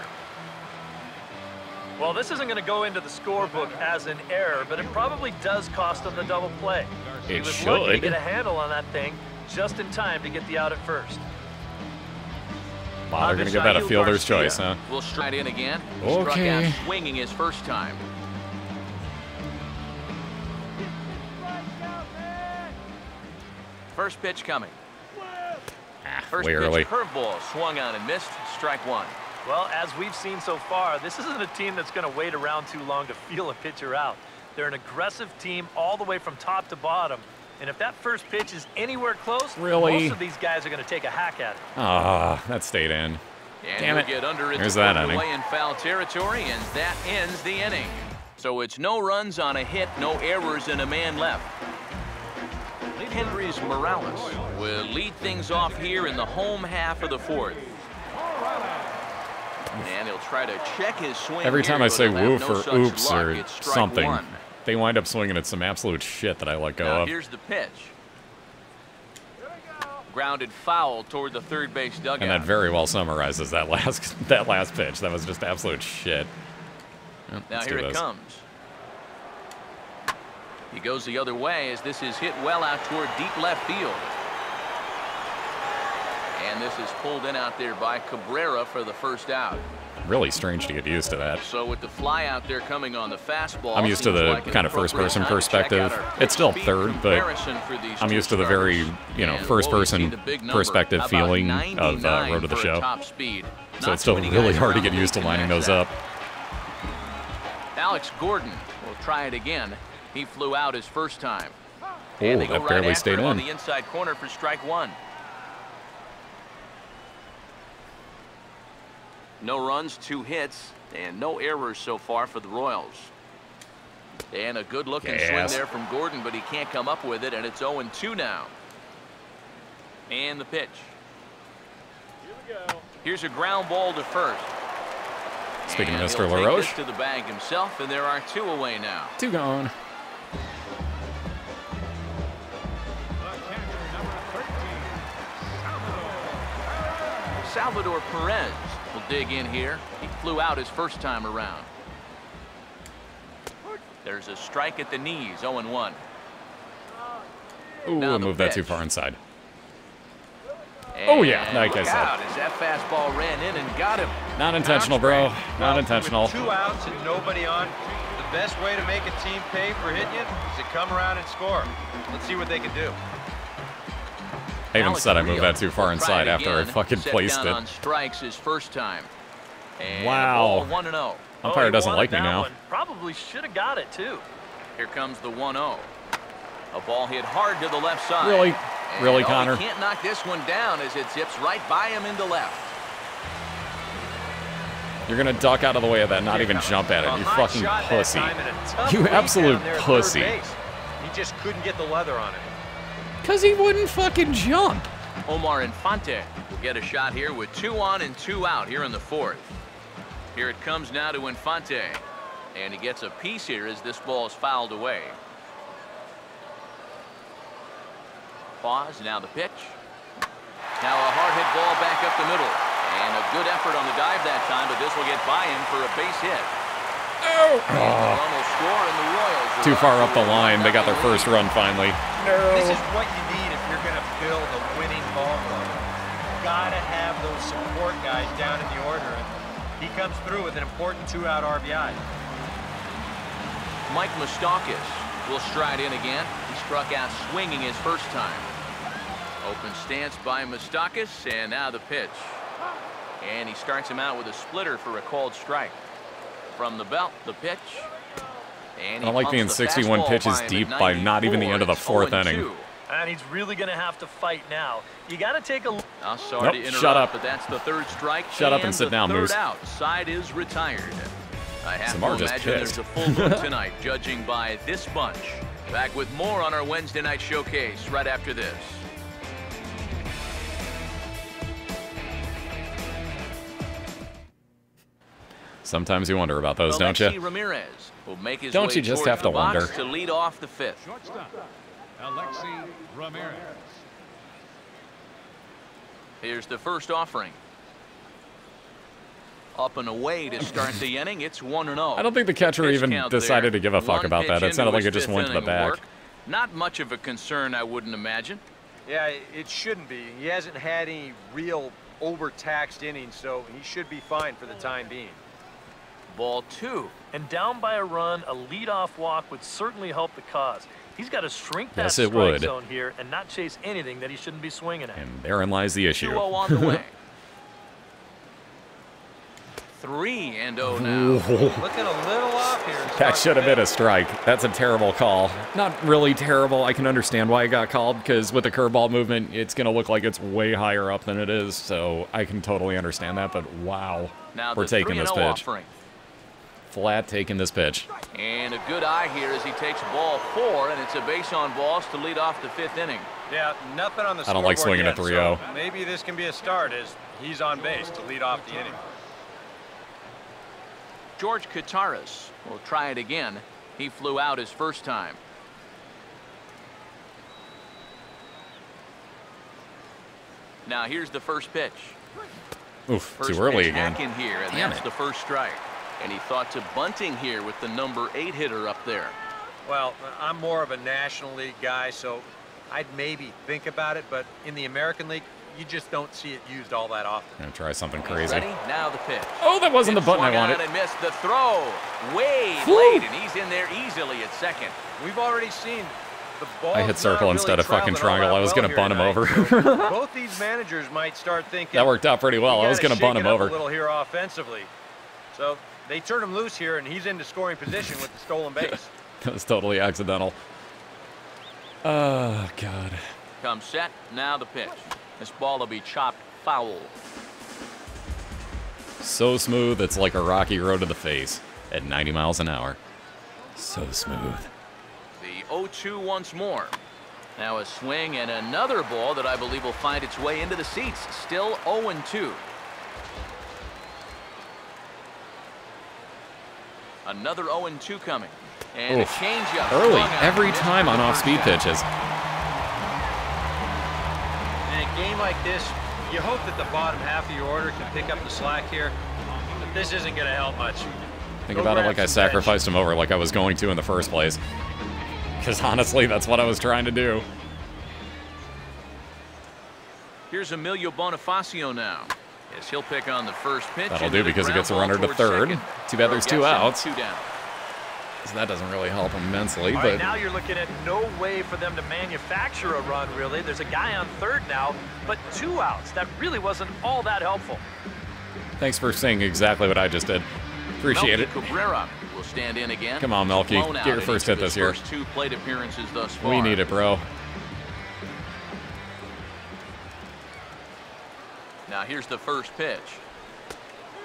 Well, this isn't going to go into the scorebook as an error, but it probably does cost them the double play. He was lucky to get a handle on that thing just in time to get the out at first. Wow, they're going to give that a fielder's choice, huh? We'll strike in again. Okay. Struck out swinging his first time. First pitch coming. First way pitch early. curveball swung on and missed. Strike 1. Well, as we've seen so far, this isn't a team that's going to wait around too long to feel a pitcher out. They're an aggressive team all the way from top to bottom. And if that first pitch is anywhere close, most of these guys are going to take a hack at it. Ah, that stayed in. And damn it. Get under it. There's that inning. Away in foul territory, and that ends the inning. So it's no runs on a hit, no errors, and a man left. Henry's Morales will lead things off here in the home half of the 4th. And he'll try to check his swing. Every time I say woof or oops luck. or something, they wind up swinging at some absolute shit that I let go of. Here's the pitch. Grounded foul toward the 3rd base dugout. And that very well summarizes that last pitch. That was just absolute shit. Well, now here it comes. He goes the other way as this is hit well out toward deep left field. And this is pulled in out there by Cabrera for the first out. Really strange to get used to that. So with the fly out there coming on the fastball, I'm used to the kind of first-person perspective. It's still 3rd, but I'm used to the very, first-person perspective feeling of Road to the Show. So it's still really hard to get used to lining those up. Alex Gordon will try it again. He flew out his first time. Oh, that barely stayed in. On the inside corner for strike 1. No runs, 2 hits, and no errors so far for the Royals. And a good-looking swing there from Gordon, but he can't come up with it, and it's 0-2 now. And the pitch. Here's a ground ball to first. Speaking of And Mr. he'll take LaRoche. this to the bag himself, and there are 2 away now. 2 gone. Salvador Perez will dig in here. He flew out his first time around. There's a strike at the knees, 0-1. Ooh, Now I the moved that too pitch. far inside. And Oh, yeah, like I look said. out as that fastball ran in and got him. Not intentional, bro. Not intentional. With 2 outs and nobody on, the best way to make a team pay for hitting you is to come around and score. Let's see what they can do. I even Alex said I moved Carrillo that too far will try inside it after I again. fucking Set placed down it. on strikes his first time. And Wow. a ball 1-0. Umpire he doesn't wanted like me that now. one. Probably should have got it, too. Here comes the 1-0. A ball hit hard to the left side. Really? And, Really, oh, Connor? He can't knock this one down as it zips right by him into left. You're gonna duck out of the way of that, not even jump at it. A You hot fucking shot that pussy. time and a tough You lead absolute down there at third pussy. base. He just couldn't get the leather on it. Because he wouldn't fucking jump. Omar Infante will get a shot here with 2 on and 2 out here in the 4th. Here it comes now to Infante. And he gets a piece here as this ball is fouled away. Pause, now the pitch. Now a hard hit ball back up the middle. And a good effort on the dive that time, but this will get by him for a base hit. Oh. And one will score, and the Royals are Too far to up the a line. They got their 1-0 first run finally. This is what you need if you're going to build a winning ball club. Gotta have those support guys down in the order. And he comes through with an important 2-out RBI. Mike Moustakas will stride in again. He struck out swinging his first time. Open stance by Moustakas, and now the pitch. And he starts him out with a splitter for a called strike. From the belt, the pitch. And I don't like he being pumps the 61 fastball pitches by him deep at by not even the end of the 94. 4th It's inning. 0-2. And he's really going to have to fight now. You got to take a look. Now, sorry Nope, to interrupt, shut up. but that's the 3rd strike. Shut up and sit down, the 3rd Moose. out. Side is retired. I have Samar to just imagine pissed. there's a full room tonight, judging by this bunch. Back with more on our Wednesday night showcase right after this. Sometimes you wonder about those, don't Alexi you? Ramirez will make his Don't way you just towards have to the box wonder? to lead off the 5th. Shortstop, Alexi Ramirez. Here's the first offering. Up and away to start the inning. It's 1-0. I don't think the catcher Pitch even count decided there. to give a fuck One about that. pitch It sounded into like it his just went to the 5th inning back. work. Not much of a concern, I wouldn't imagine. Yeah, it shouldn't be. He hasn't had any real overtaxed innings, so he should be fine for the time being. Ball 2. And down by a run, a leadoff walk would certainly help the cause. He's got to shrink that Yes, it strike would. zone here and not chase anything that he shouldn't be swinging at. And therein lies the issue. 2-0 on the way. 3-0 now. Looking a little off here. That should have been a strike. That's a terrible call. Not really terrible. I can understand why it got called, because with the curveball movement, it's going to look like it's way higher up than it is. So I can totally understand that, but wow. Now We're the taking this 3-0 pitch. offering. Flat taking this pitch. And a good eye here as he takes ball 4, and it's a base on balls to lead off the 5th inning. Yeah, nothing on the I don't like scoreboard swinging yet, a 3-0. so maybe this can be a start as he's on base to lead off the inning. George Kataris will try it again. He flew out his first time. Now here's the first pitch. Oof, First too early pitch again. hack in here, and Damn that's it. the first strike. And he thought to bunting here with the number 8 hitter up there. Well, I'm more of a National League guy, so I'd maybe think about it, but in the American League, you just don't see it used all that often. Gonna try something crazy. Ready? Now the pitch. Oh, that wasn't the It button I swung on wanted. and missed the throw. Way Whew. late, and he's in there easily at second. We've already seen the ball. I hit circle instead of fucking triangle. I was gonna bunt him over. Both these managers might start thinking That worked out pretty well. I was gonna bunt him over. A little here offensively, so they turn him loose here, and he's into scoring position with the stolen base. That was totally accidental. Oh, God. Come set, now the pitch. This ball will be chopped foul. So smooth, it's like a rocky road to the face at 90 miles an hour. So smooth. The 0-2 once more. Now a swing and another ball that I believe will find its way into the seats. Still 0-2. Another 0-2 coming. And Oof. a changeup. Early, every time on off-speed pitches. In a game like this, you hope that the bottom half of your order can pick up the slack here, but this isn't going to help much. Think about it like I sacrificed him over like I was going to in the first place. Because honestly, that's what I was trying to do. Here's Emilio Bonifacio now. Yes, he'll pick on the first pitch. That'll do because he gets a runner to third. Too bad there's 2 outs. 2 down. So that doesn't really help him immensely. All But right, now you're looking at no way for them to manufacture a run, really. There's a guy on third now, but 2 outs. That really wasn't all that helpful. thanks for saying exactly what I just did. Appreciate it. Cabrera will stand in again. Come on, Melky. Blown Get your out first in hit each of this year. his first 2 plate appearances thus far. We need it, bro. Now here's the first pitch.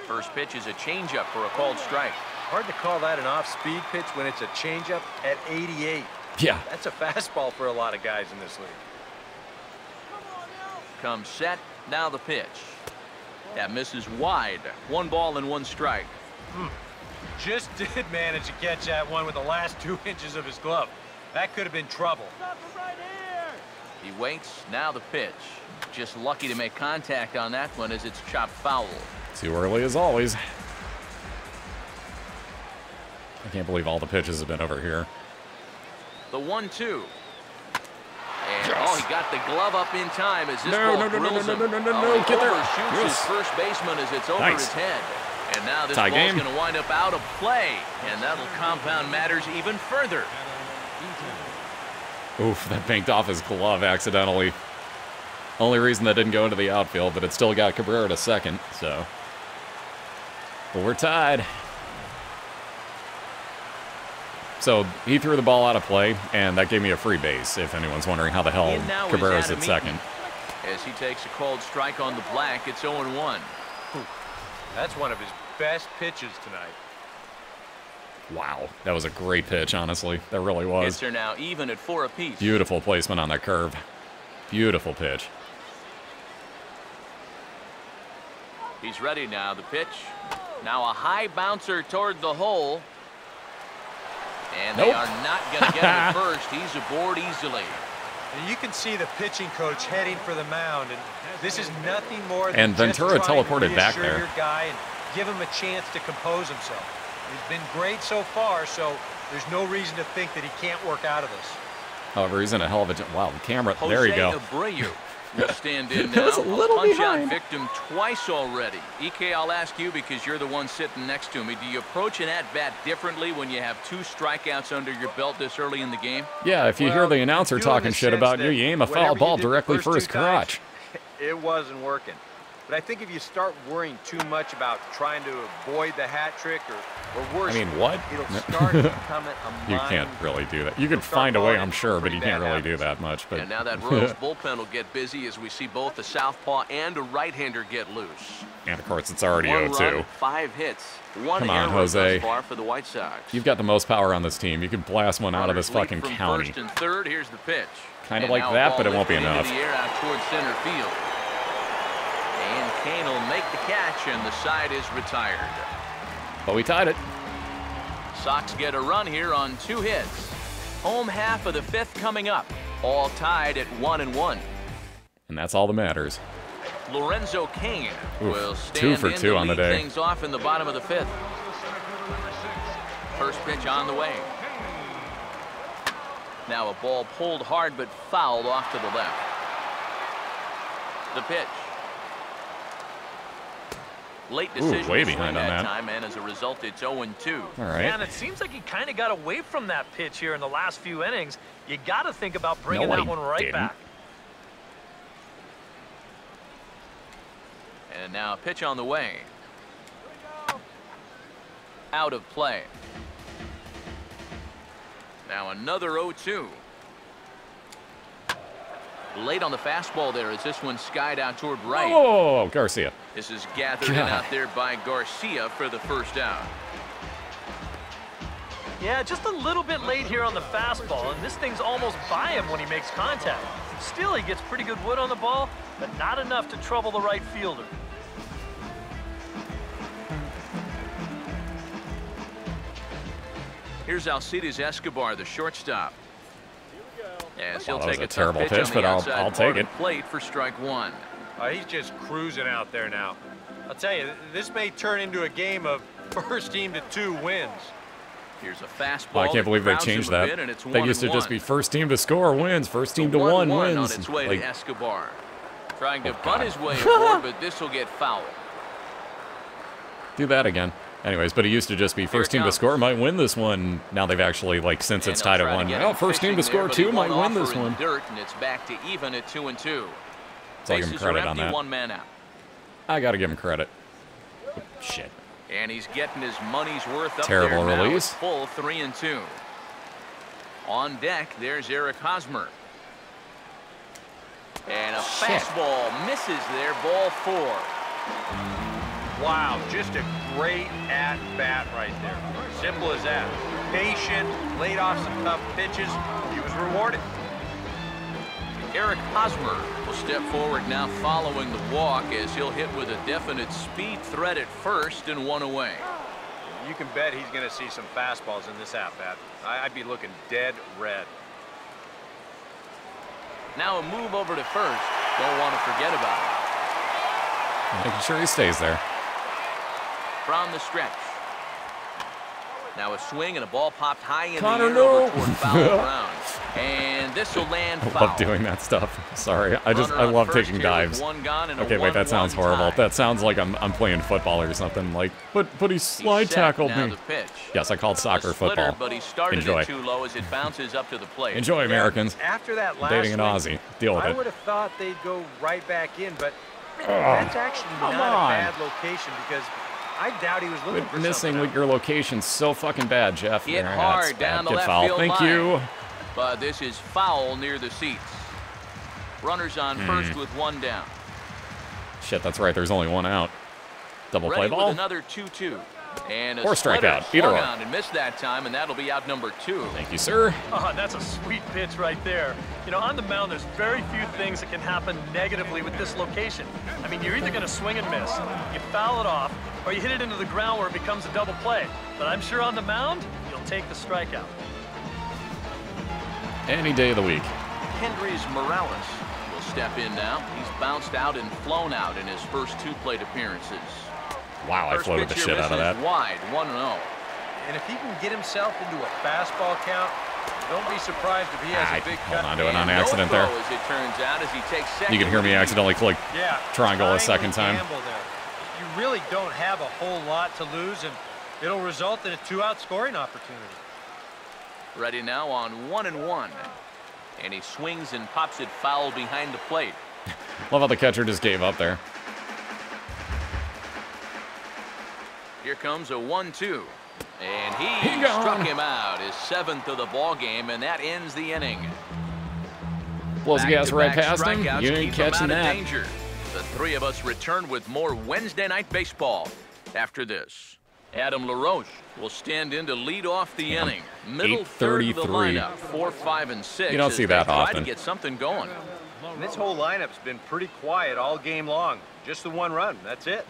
First pitch is a changeup for a called strike. Hard to call that an off-speed pitch when it's a changeup at 88. Yeah. That's a fastball for a lot of guys in this league. Comes set. Now the pitch. That misses wide. 1 ball and 1 strike. Just did manage to catch that one with the last 2 inches of his glove. That could have been trouble. He waits. Now the pitch. Just lucky to make contact on that one as it's chopped foul. Too early as always. I can't believe all the pitches have been over here. The 1-2. And oh, he got the glove up in time as this ball drills him. No, get there. Overshoots his first baseman as it's over his head. And now this ball's going to wind up out of play, and that'll compound matters even further. Oof, that banked off his glove accidentally. Only reason that didn't go into the outfield, but it still got Cabrera to second, so. But we're tied. So he threw the ball out of play, and that gave me a free base, if anyone's wondering how the hell Cabrera's at second. As he takes a called strike on the black, it's 0-1. That's one of his best pitches tonight. Wow, that was a great pitch, honestly. That really was. Hits are now even at 4 apiece. Beautiful placement on that curve. Beautiful pitch. He's ready now. The pitch. Now a high bouncer toward the hole. And they are not going to get him at first. He's aboard easily. And you can see the pitching coach heading for the mound, and this is nothing more than and Ventura just trying teleported to back reassure there. your guy and give him a chance to compose himself. He's been great so far, so there's no reason to think that he can't work out of this. However, he's in a hell of a... Wow, the camera. Jose there you go. Abreu will stand in now. was a little punch behind. out victim twice already. EK, I'll ask you because you're the one sitting next to me. Do you approach an at-bat differently when you have 2 strikeouts under your belt this early in the game? Yeah, if you hear the announcer talking shit about you, you aim a foul ball directly for his crotch. It wasn't working. But I think if you start worrying too much about trying to avoid the hat trick or worse, I mean, what? it'll start becoming a You can't really do that. You can find a way, I'm sure, but you can't really do that much. But And now that Royals bullpen will get busy as we see both a southpaw and a right-hander get loose. and of course, it's already 1 0-2. run, 5 hits, 1 Come on, error Jose. thus far for the White Sox. You've got the most power on this team. You can blast one out of this Runners fucking lead from county. First and third. Here's the pitch. Kind of And like now a that, ball but it won't be lifted into enough. the air out towards center field. And Kane will make the catch, and the side is retired. But we tied it. Sox get a run here on 2 hits. Home half of the 5th coming up. All tied at 1-1. And that's all that matters. Lorenzo Kane will stand 2 for in 2 to on the lead day. things off in the bottom of the 5th. First pitch on the way. Now a ball pulled hard but fouled off to the left. The pitch. Late decision way to swing behind on that. time, and as a result, it's 0-2. All right. And it seems like he kind of got away from that pitch here in the last few innings. You got to think about bringing No, that he one right didn't. back. And now a pitch on the way. Out of play. Now another 0-2. Late on the fastball there as this one skied out toward right. Oh, Garcia. This is gathered in out there by Garcia for the first out. Yeah, just a little bit late here on the fastball, and this thing's almost by him when he makes contact. Still, he gets pretty good wood on the ball, but not enough to trouble the right fielder. Here's Alcides Escobar, the shortstop. As he'll That was take a a tough terrible pitch, on but the I'll outside take part it. of the plate for strike one. He's just cruising out there now. I'll tell you, this may turn into a game of first team to 2 wins. Here's a fastball. Well, I can't believe they crowds changed him a that. bit, and it's They used to just 1-1. be first team to score wins, first team to 1 1-1 wins. on its way Like, to Escobar. Trying to Oh, bunt God. his way aboard, but this will get foul. do that again. Anyways, but it used to just be first team to comes. score might win this one. Now they've actually, like, since And it's they'll tied at try to 1. get Oh, him first team to fishing there, score but he 2 might won't win this offer in one. Dirt, and it's back to even at 2-2. So I'll give him Bases are credit on empty, that. 1 man out. I got to give him credit. Shit. And he's getting his money's worth up Terrible there now. release. It's full 3-2. On deck, there's Eric Hosmer. And a fastball misses there, ball 4. Wow, just a great at-bat right there. Simple as that. Patient, laid off some tough pitches. He was rewarded. Eric Hosmer will step forward now following the walk as he'll hit with a definite speed threat at first and 1 away. You can bet he's going to see some fastballs in this at-bat. I'd be looking dead red. Now a move over to first. Don't want to forget about it. Making sure he stays there. From the stretch. Now a swing and a ball popped high in Connor, the air over no. toward foul ground. And this will land I foul. love doing that stuff. Sorry, I Runner I on love first taking here with dives. 1 gone and a Okay, wait, that 1-1 sounds horrible. tie. That sounds like I'm playing football or something. Like, but he He's slide set. tackled Now me. the pitch. Yes, I called soccer A splitter, football. but he started Enjoy. it too low as it bounces up to the plate. Enjoy, Americans. After that last Dating an swing, Aussie. Deal with I it. would have thought they'd go right back in, but that's actually not come a on. bad location because I doubt he was looking for Quit missing something with your location's so fucking bad, Jeff. Hit That's hard bad. down the Get left foul. field Thank line. you. But this is foul near the seats. Runners on first with 1 down. Shit, that's right. There's only 1 out. Double play Ready ball. with another 2-2. And a Or splitter strikeout, either swung or. on and missed that time, and that'll be out number 2. Thank you, sir. Oh, that's a sweet pitch right there. You know, on the mound, there's very few things that can happen negatively with this location. I mean, you're either going to swing and miss, you foul it off, or you hit it into the ground where it becomes a double play. But I'm sure on the mound, you'll take the strikeout. Any day of the week. Hendrys Morales will step in now. He's bounced out and flown out in his first 2 plate appearances. Wow, I First floated the pitch shit here out of misses that. wide, 1-0. And if he can get himself into a fastball count, don't be surprised if he has I a big held cut. on to it on And accident no there. throw, as it turns out, as he takes second. You can hear me accidentally click Yeah, triangle a timely second time. gamble there. You really don't have a whole lot to lose, and it'll result in a 2-out scoring opportunity. Ready now on 1-1. And he swings and pops it foul behind the plate. Love how the catcher just gave up there. Here comes a 1-2. And he He gone. struck him out, his 7th of the ball game, and that ends the inning. Blows the gas right Back-to-back past him. strikeouts You keep ain't him catching out of that. danger. The 3 of us return with more Wednesday Night Baseball after this. Adam LaRoche will stand in to lead off the inning. Middle third of the 8:33. lineup, 4, 5, and 6. You don't as see they that try often. to get something going. And this whole lineup's been pretty quiet all game long. Just the 1 run. That's it.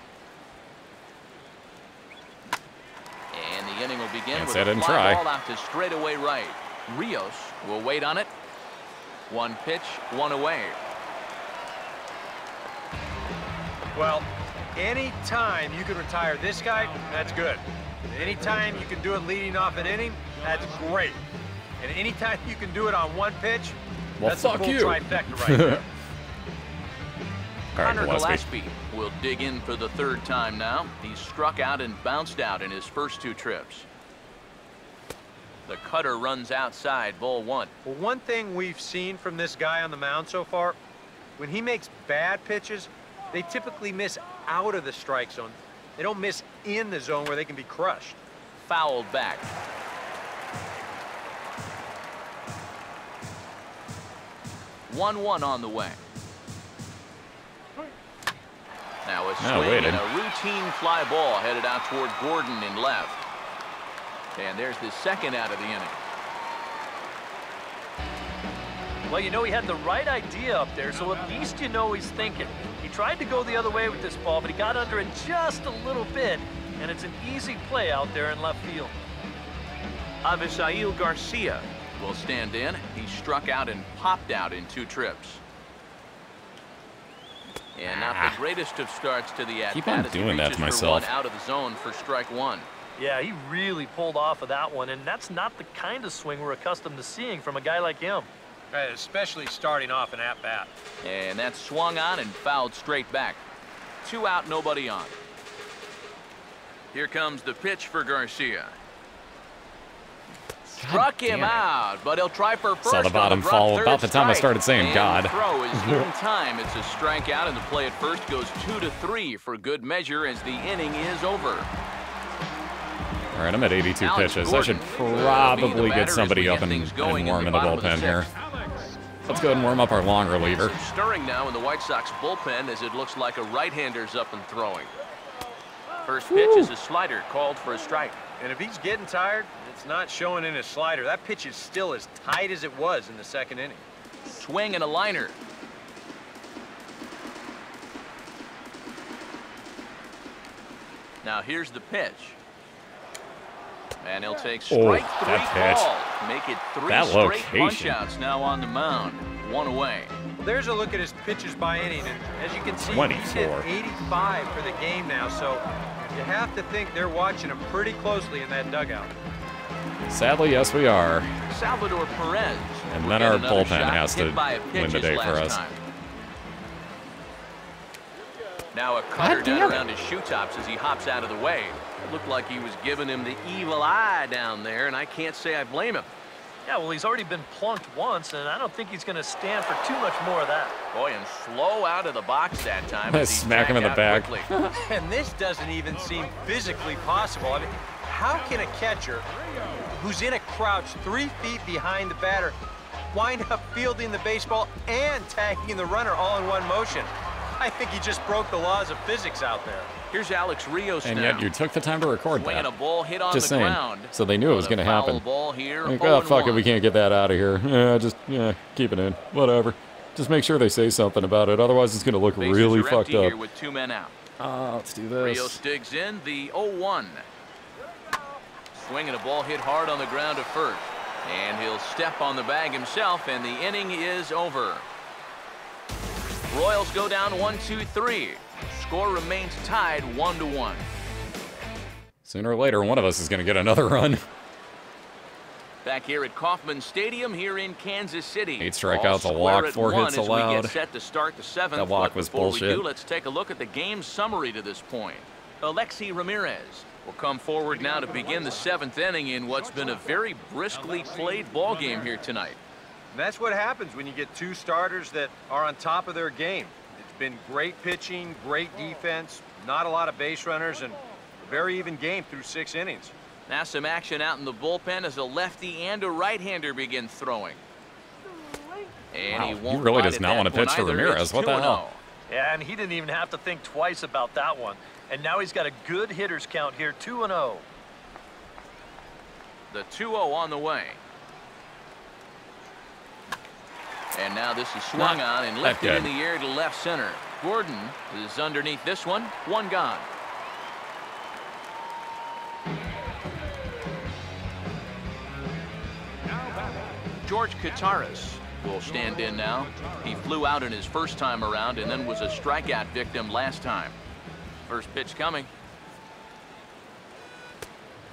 And the inning will begin Can't with say I a didn't fly try. ball out to straightaway right. Rios will wait on it. 1 pitch, 1 away. Well, any time you can retire this guy, that's good. Anytime you can do it leading off an inning, that's great. And anytime you can do it on 1 pitch, Well, that's fuck a full you. trifecta right there. All right, Connor Gillespie. Gillespie will dig in for the 3rd time now. He's struck out and bounced out in his first 2 trips. The cutter runs outside, ball 1. Well, one thing we've seen from this guy on the mound so far, when he makes bad pitches, they typically miss out of the strike zone. They don't miss in the zone where they can be crushed. Fouled back. One on the way. Now a swing waited. and a routine fly ball headed out toward Gordon in left. And there's the second out of the inning. Well, you know, he had the right idea up there, so at least you know he's thinking. He tried to go the other way with this ball, but he got under it just a little bit, and it's an easy play out there in left field. Avisail Garcia will stand in. He struck out and popped out in 2 trips. And not the greatest of starts to the at-bat. Keep on doing that to myself. Out of the zone for strike 1. Yeah, he really pulled off of that one, and that's not the kind of swing we're accustomed to seeing from a guy like him. Right, especially starting off an at-bat. And that's swung on and fouled straight back. 2 out, nobody on. Here comes the pitch for Garcia. Struck him out, but he'll try for first. Saw the bottom fall about the time I started saying God. The throw is in time. It's a strikeout, and the play at first goes 2-3 for good measure as the inning is over. All right, I'm at 82 pitches. I should probably get somebody up and warm in the bullpen here. Let's go ahead and warm up our long reliever. Stirring now in the White Sox bullpen as it looks like a right-hander's up and throwing. First pitch is a slider called for a strike. And if he's getting tired, it's not showing in his slider. That pitch is still as tight as it was in the second inning. Swing and a liner. Now here's the pitch. And he'll take strike 3 call. Make it 3 straight punch-outs now on the mound. 1 away. Well, there's a look at his pitches by inning. And as you can see, he's hit 85 for the game now. So you have to think they're watching him pretty closely in that dugout. Sadly, yes, we are. Salvador Perez. And then our bullpen has to win the day for us. Now a cutter down around his shoe tops as he hops out of the way. It looked like he was giving him the evil eye down there, and I can't say I blame him. Yeah, well, he's already been plunked once, and I don't think he's going to stand for too much more of that. Boy, and slow out of the box that time. I smack him in the back. And this doesn't even seem physically possible. I mean, how can a catcher who's in a crouch 3 feet behind the batter wind up fielding the baseball and tagging the runner all in one motion? I think he just broke the laws of physics out there. Here's Alex Rios and now. yet you took the time to record that. A ball hit on just the saying. Ground. So they knew it was going to happen. Ball here, like, oh, fuck it, we can't get that out of here. Just keep it in. Whatever. Just make sure they say something about it. Otherwise, it's going to look really fucked up. Here with 2 men out. Let's do this. Rios digs in the 0-1. Swinging a ball hit hard on the ground to first. And he'll step on the bag himself, and the inning is over. Royals go down 1-2-3. Score remains tied 1-1. Sooner or later, one of us is going to get another run. Back here at Kauffman Stadium here in Kansas City. 8 strikeouts, a walk, 4 hits allowed. We get set to start the 7th. That walk was bullshit. Let's take a look at the game summary to this point. Alexi Ramirez will come forward now to begin the 7th inning in what's been a very briskly played ball game here tonight. And that's what happens when you get 2 starters that are on top of their game. It's been great pitching, great defense, not a lot of base runners, and a very even game through 6 innings. Now some action out in the bullpen as a lefty and a right-hander begin throwing. And he won't really does not want to pitch to Ramirez. What the hell? Yeah, and he didn't even have to think twice about that one. And now he's got a good hitters count here, 2-0. The 2-0 on the way. And now this is swung on and lifted in the air to left center. Gordon is underneath this one. 1 gone. George Kataris will stand in now. He flew out in his first time around and then was a strikeout victim last time. First pitch coming.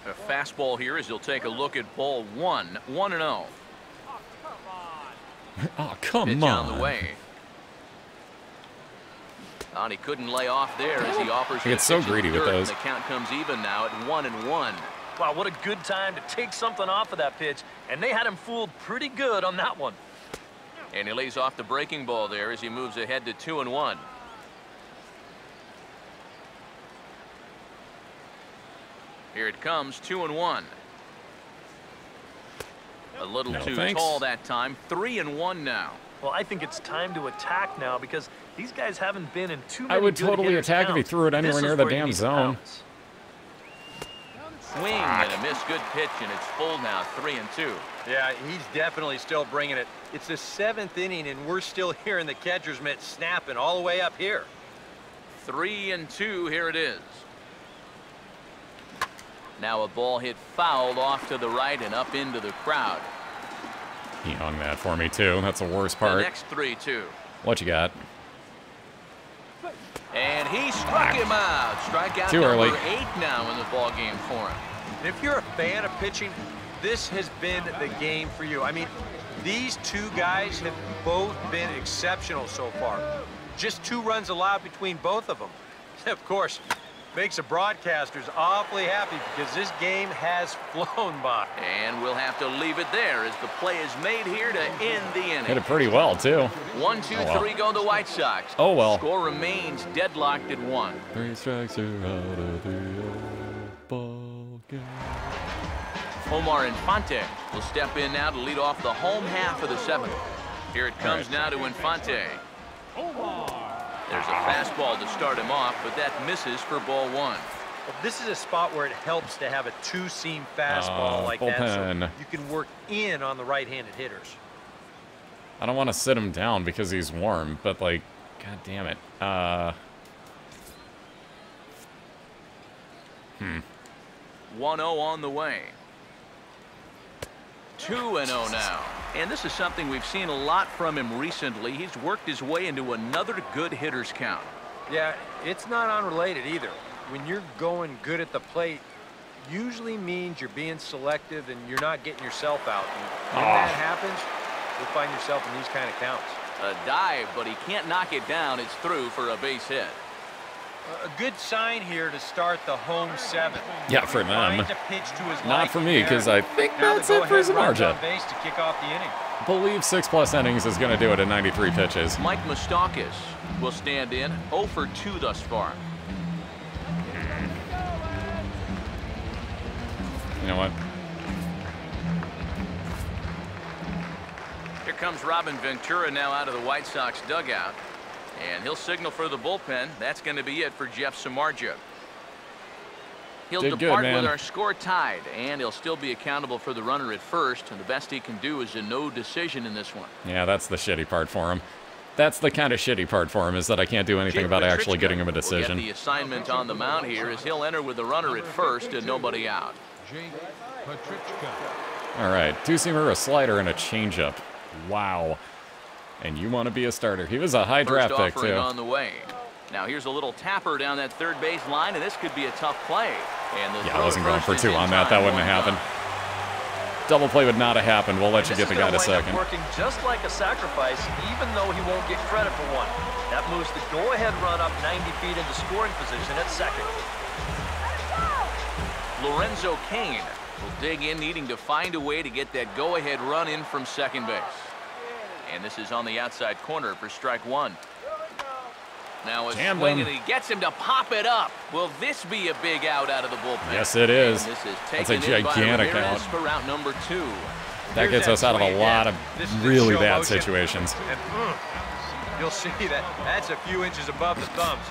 A fastball here as he'll take a look at ball 1. 1-0. Oh, come pitch on. On the way. And he couldn't lay off there as he offers. He gets so greedy with those. The count comes even now at 1-1. Wow, what a good time to take something off of that pitch, and they had him fooled pretty good on that one. And he lays off the breaking ball there as he moves ahead to 2-1. Here it comes, 2-1. A little too tall that time. 3-1 now. Well, I think it's time to attack now because these guys haven't been in too many I would totally attack if he threw it anywhere near the damn zone. swing and a miss. Good pitch, and it's full now, 3-2. Yeah, he's definitely still bringing it. It's the 7th inning, and we're still hearing the catcher's mitt snapping all the way up here. 3-2, here it is. Now a ball hit foul off to the right and up into the crowd. He hung that for me, too. That's the worst part. The next 3-2. What you got? And he struck him out. Strikeout Too number early. 8 now in the ball game for him. And if you're a fan of pitching, this has been the game for you. I mean, these two guys have both been exceptional so far. Just 2 runs allowed between both of them. Of course, makes the broadcasters awfully happy because this game has flown by. And we'll have to leave it there as the play is made here to end the inning. Hit it pretty well, too. 1, 2, 3 go the White Sox. Oh, well. Score remains deadlocked at 1. 3 strikes are out of the ball game. Omar Infante will step in now to lead off the home half of the 7th. Here it comes now to Infante. There's a fastball to start him off, but that misses for ball 1. Well, this is a spot where it helps to have a 2-seam fastball like that, so you can work in on the right-handed hitters. I don't want to sit him down because he's warm, but, like, god damn it. 1-0 on the way. 2-0 now. And this is something we've seen a lot from him recently. He's worked his way into another good hitter's count. Yeah, it's not unrelated either. When you're going good at the plate, usually means you're being selective and you're not getting yourself out. And when that happens, you'll find yourself in these kind of counts. A dive, but he can't knock it down. It's through for a base hit. A good sign here to start the home 7th. Yeah, for them. Not for me, because I think now that's it for Samardzjia. Samardzjia. To kick off the inning. I believe 6+ innings is going to do it at 93 pitches. Mike Moustakas will stand in. 0 for 2 thus far. You know what? Here comes Robin Ventura now out of the White Sox dugout. And he'll signal for the bullpen. That's going to be it for Jeff Samardzjia. He'll depart with our score tied, and he'll still be accountable for the runner at first. And the best he can do is a no decision in this one. Yeah, that's the shitty part for him. That's the kind of shitty part for him, is that I can't do anything about actually getting him a decision. We'll get the assignment on the mound here as he'll enter with the runner at first and nobody out. All right, 2-seamer, a slider, and a changeup. Wow. And you want to be a starter. He was a high draft pick, too. On the way. Now here's a little tapper down that third base line, and this could be a tough play. And yeah, I wasn't going for 2 on that. That wouldn't have happened. Double play would not have happened. We'll let you get the guy to second. Working just like a sacrifice, even though he won't get credit for one. That moves the go-ahead run up 90 feet into scoring position at second. Lorenzo Cain will dig in, needing to find a way to get that go-ahead run in from second base. And this is on the outside corner for strike 1. Now a swing, and he gets him to pop it up. Will this be a big out of the bullpen? Yes, it is. This is That's a gigantic out. For route number 2. That gets us out of a lot of really bad situations. And, you'll see that that's a few inches above the thumbs.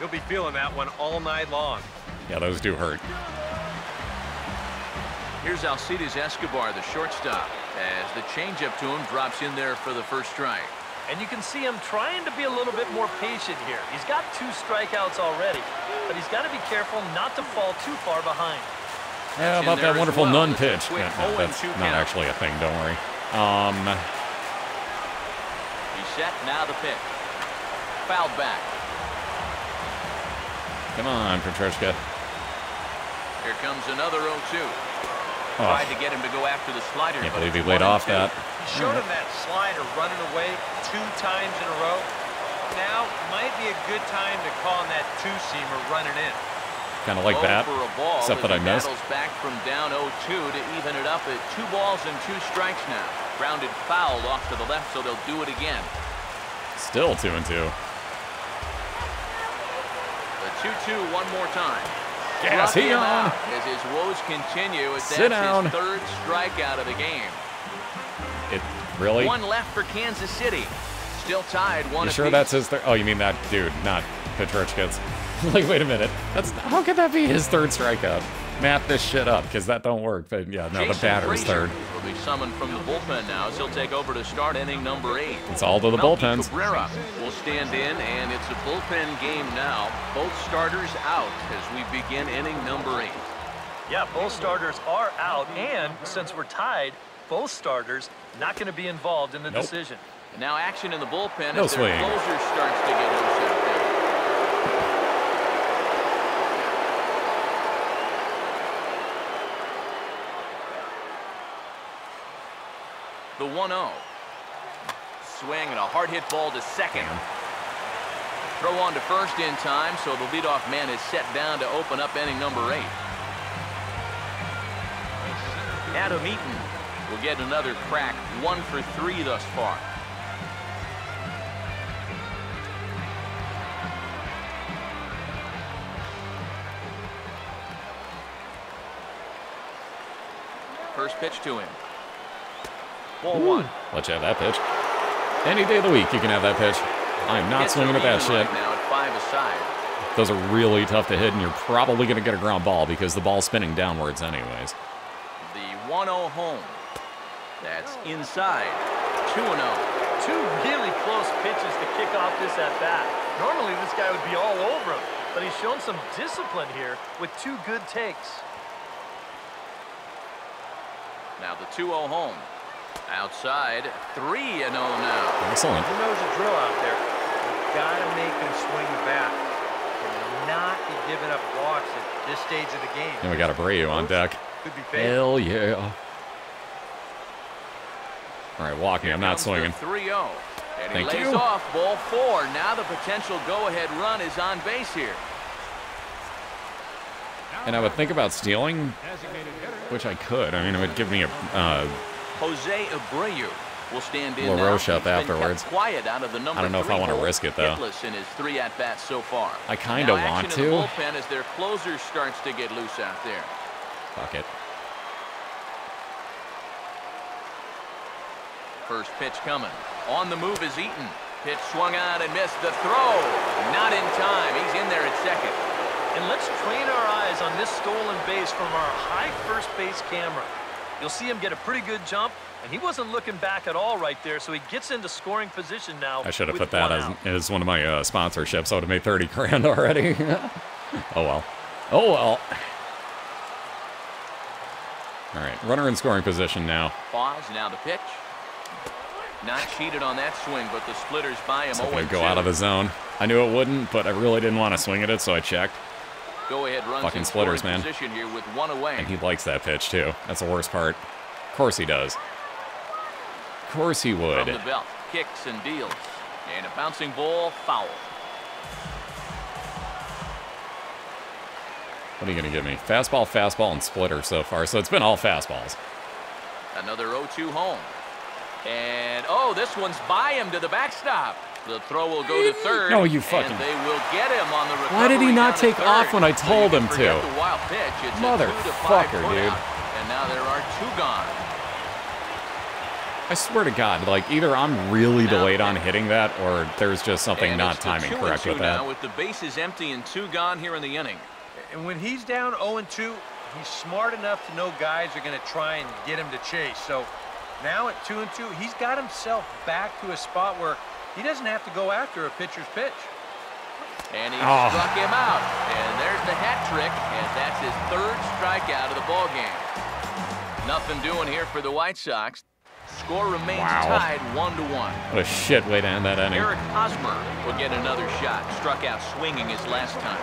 You'll be feeling that one all night long. Yeah, those do hurt. Here's Alcides Escobar, the shortstop, as the changeup to him drops in there for the first strike. And you can see him trying to be a little bit more patient here. He's got 2 strikeouts already, but he's got to be careful not to fall too far behind. Yeah, about that wonderful nun pitch. No, that's not actually a thing, don't worry. He's set, now the pitch. Fouled back. Come on, Petrushka. Here comes another 0-2. Tried to get him to go after the slider. Can't believe he laid off that. He showed him that slider running away 2 times in a row. Now might be a good time to call him that 2-seamer running in. Kind of like that, except that I missed. Back from down 0-2 to even it up at 2 balls and 2 strikes now. Grounded foul off to the left, so they'll do it again. Still 2-2. The 2-2 one more time. Yes, he on. As his woes continue, as Sit down. His 3rd strikeout of the game. It really? 1 left for Kansas City. Still tied 1 You sure that's his 3rd? Oh, you mean that dude, not Petrushka's. Like, wait a minute. How could that be his 3rd strikeout? Math this shit up, because that don't work. But yeah, no, the Jason batter's Frazier third. will be summoned from the bullpen now as he'll take over to start inning number 8. It's all to the Melky bullpens. Cabrera will stand in, and it's a bullpen game now. Both starters out as we begin inning number 8. Yeah, both starters are out, and since we're tied, both starters not going to be involved in the decision. And now action in the bullpen No as their swing. closer starts to get loose out there. The 1-0. Swing and a hard hit ball to second. Throw on to first in time, so the leadoff man is set down to open up inning number 8. Adam Eaton will get another crack, 1 for 3 thus far. First pitch to him. Ball 1. Let you have that pitch. Any day of the week, you can have that pitch. I'm not swinging at that shit. Right now at 5 aside. Those are really tough to hit, and you're probably going to get a ground ball because the ball's spinning downwards anyways. The 1-0 home. That's inside. 2-0. Two really close pitches to kick off this at-bat. Normally, this guy would be all over him, but he's shown some discipline here with 2 good takes. Now the 2-0 home. Outside, 3-0 now. Excellent. Who knows the drill out there? You've got to make him swing the bat and not be giving up walks at this stage of the game. And we got a Abreu on deck. Could be fatal. Hell yeah. All right, walk me. I'm not swinging. 3-0. And he Thank lays you. off ball 4. Now the potential go-ahead run is on base here. And I would think about stealing, which I could. I mean, it would give me a Jose Abreu will stand in little now. roach up He's been afterwards. kept quiet out of the number I don't know if I 3 want to hole. risk it, though. Hitless in his 3 at-bats so far. I kind of Now want action in the to. bullpen as their closer starts to get loose out there. Fuck it. First pitch coming. On the move is Eaton. Pitch swung on and missed. The throw. Not in time. He's in there at second. And let's train our eyes on this stolen base from our high first base camera. You'll see him get a pretty good jump, and he wasn't looking back at all right there, so he gets into scoring position now. I should have with put that 1 out. as one of my sponsorships. I would have made 30 grand already. Oh, well. Oh, well. All right, runner in scoring position now. Pause. Now the pitch. Not cheated on that swing, but the splitter's by him. So I'm 0-2. go out of the zone. I knew it wouldn't, but I really didn't want to swing at it, so I checked. Go ahead runs Fucking in splitters, scoring man. position here with 1 away. And he likes that pitch, too. That's the worst part. Of course he does. Of course he would. From the belt, kicks and deals. And a bouncing ball, foul. What are you going to give me? Fastball, fastball, and splitter so far. So it's been all fastballs. Another 0-2 home. And, oh, this one's by him to the backstop. The throw will go to third. No, you fucking... And they will get him on the recovery. Why did he not down to take third. off when I So told you him can to? forget the wild pitch. It's a 2-5 Motherfucker, dude. putout. And now there are 2 gone. I swear to God, like, either I'm really delayed on hitting that, or there's just something And not it's the timing 2-2 correct with that. now with the bases empty and 2 gone here in the inning. And when he's down 0-2, he's smart enough to know guys are going to try and get him to chase. So now at 2-2, he's got himself back to a spot where he doesn't have to go after a pitcher's pitch. And he struck him out. And there's the hat trick, and that's his 3rd strikeout of the ball game. Nothing doing here for the White Sox. Score remains tied 1-1. What a shit way to end that inning. Eric Hosmer will get another shot. Struck out swinging his last time.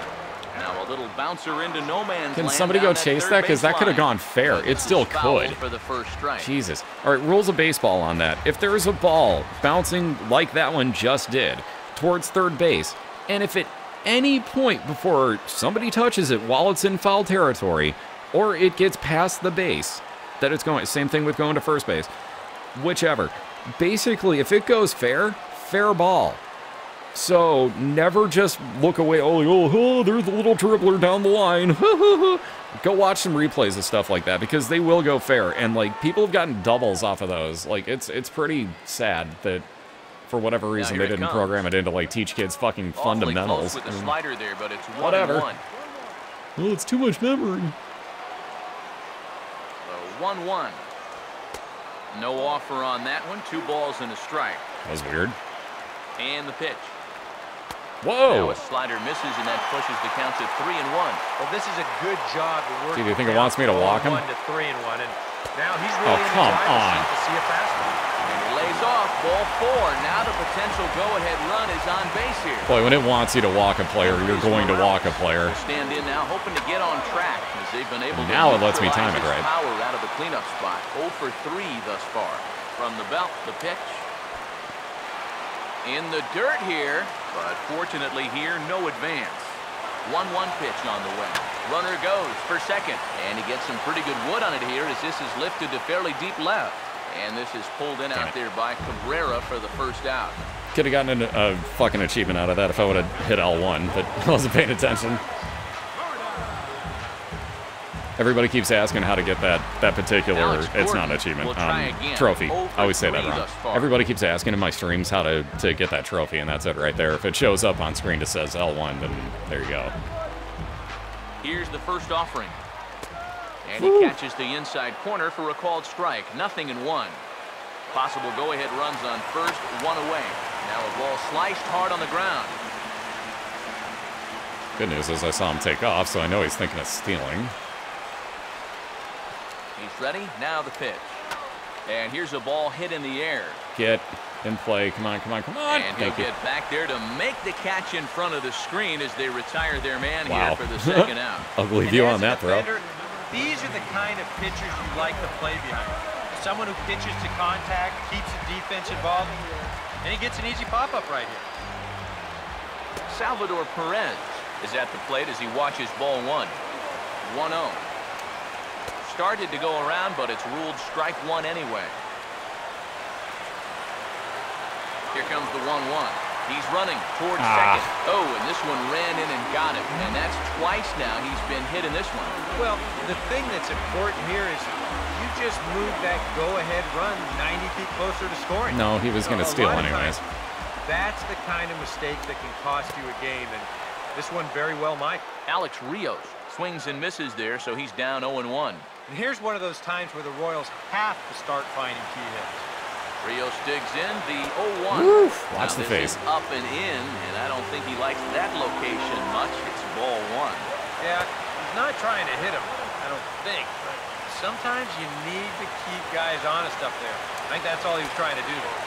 Now a little bouncer into no man's Can land somebody down go chase third that? Because that base could have line. gone fair. But It this still is foul could. for the first strike. Jesus. All right, rules of baseball on that. If there is a ball bouncing like that one just did towards third base, and if at any point before somebody touches it while it's in foul territory, or it gets past the base that it's going, same thing with going to first base, whichever. Basically, if it goes fair, fair ball. So never just look away. Oh, there's a little dribbler down the line. Go watch some replays of stuff like that because they will go fair. And like people have gotten doubles off of those. Like it's pretty sad that for whatever reason here they it didn't comes. program it in to like teach kids fucking Awfully fundamentals. close with the slider there, but it's 1-1. Whatever. Well, it's too much memory. 1-1. No offer on that one. 2 balls and a strike. That was weird. And the pitch. Whoa! Now a slider misses, and that pushes the count to 3-1. Well, this is a good job to work. Do you think it wants me to walk him? 1 to 3-1, and now he's really in the come driver's on. seat to see a fastball. And he lays off. Ball 4. Now the potential go-ahead run is on base here. Boy, when it wants you to walk a player, you're going to walk a player. Stand in now, hoping to get on track as they've been able to Now it lets me time it right. Power out of the cleanup spot. 0 for 3 thus far. From the belt, the pitch. In the dirt here, but fortunately here, no advance. 1-1 pitch on the way. Runner goes for second, and he gets some pretty good wood on it here as this is lifted to fairly deep left. And this is pulled in out there by Cabrera for the first out. Could have gotten a fucking achievement out of that if I would have hit L1, but I wasn't paying attention. Everybody keeps asking how to get that particular, it's not an achievement, trophy. I always say that wrong. Everybody keeps asking in my streams how to get that trophy, and that's it right there. If it shows up on screen that says L1, then there you go. Here's the first offering. And he catches the inside corner for a called strike. 0-1. Possible go-ahead runs on first, 1 away. Now a ball sliced hard on the ground. Good news is I saw him take off, so I know he's thinking of stealing. He's ready. Now the pitch. And here's a ball hit in the air. Get in play. Come on, come on, come on. And he'll get back there to make the catch in front of the screen as they retire their man here for the second out. Ugly view on that throw. These are the kind of pitchers you like to play behind. Someone who pitches to contact, keeps the defense involved, and he gets an easy pop-up right here. Salvador Perez is at the plate as he watches ball 1. 1-0. Started to go around, but it's ruled strike 1 anyway. Here comes the 1-1. He's running towards second. Oh, and this one ran in and got him. And that's twice now he's been hit in this one. Well, the thing that's important here is you just move that go-ahead run 90 feet closer to scoring. No, he was going to steal anyways. That's the kind of mistake that can cost you a game, and this one very well might. Alex Rios swings and misses there, so he's down 0-1. And here's one of those times where the Royals have to start finding key hits. Rios digs in the 0-1. Woof, watch the face. Up and in, and I don't think he likes that location much. It's ball 1. Yeah, he's not trying to hit him, I don't think. But sometimes you need to keep guys honest up there. I think that's all he was trying to do there.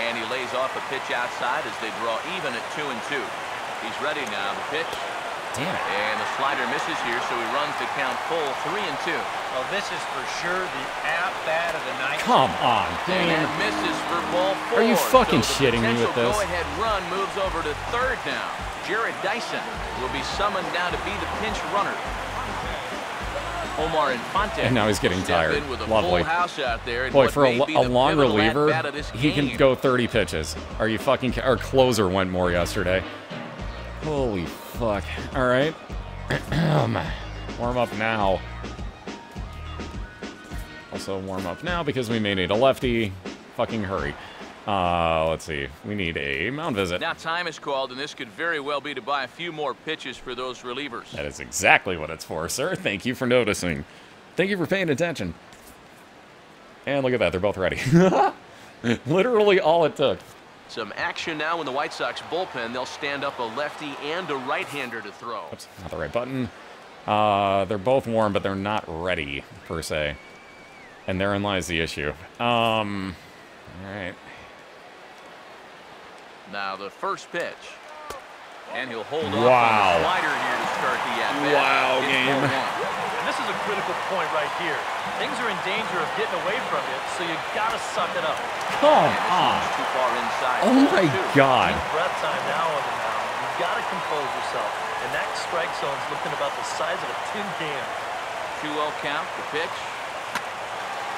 And he lays off a pitch outside as they draw even at 2-2. He's ready now. The pitch. Damn it. And the slider misses here, so he runs the count full 3-2. Well, this is for sure the at-bat of the night. Come on, and damn. that misses for ball 4. Are you fucking so shitting me with this? Go-ahead run moves over to third now. Jared Dyson will be summoned now to be the pinch runner. Omar Infante. And now he's getting tired. Lovely. House out there. Boy, for a long reliever, he can go 30 pitches. Are you fucking... Our closer went more yesterday. Holy fuck. All right. Warm up now. Also warm up now because we may need a lefty. Fucking hurry. Let's see. We need a mound visit. Now time is called, and this could very well be to buy a few more pitches for those relievers. That is exactly what it's for, sir. Thank you for noticing. Thank you for paying attention. And look at that. They're both ready. Literally all it took. Some action now in the White Sox bullpen. They'll stand up a lefty and a right-hander to throw. Oops, not the right button. They're both warm, but they're not ready, per se. And therein lies the issue. All right. Now the first pitch. And he'll hold off Wow. on the slider here to start the at-bat. Wow, It's game. 4-1. And this is a critical point right here. Things are in danger of getting away from you, so you gotta suck it up. Come And this on. one's too far inside. Oh my God. Deep breath time now on the mound. You gotta compose yourself. And that strike zone's looking about the size of a tin can. 2-0 count, the pitch.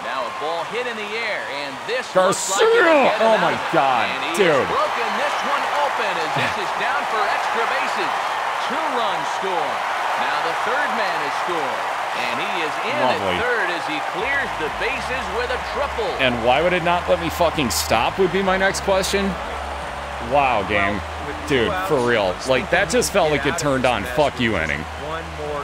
Now a ball hit in the air, and this looks like Garcia! it'll get him Oh out my of it. God, And he dude. has broken this one open as this is down for extra bases. 2-run score. Now the third man has scored, and he is in Lovely. at third as he clears the bases with a triple. And why would it not let me fucking stop would be my next question. Wow, game. Well, Dude, for real. Like, that just felt like it turned on fuck you inning.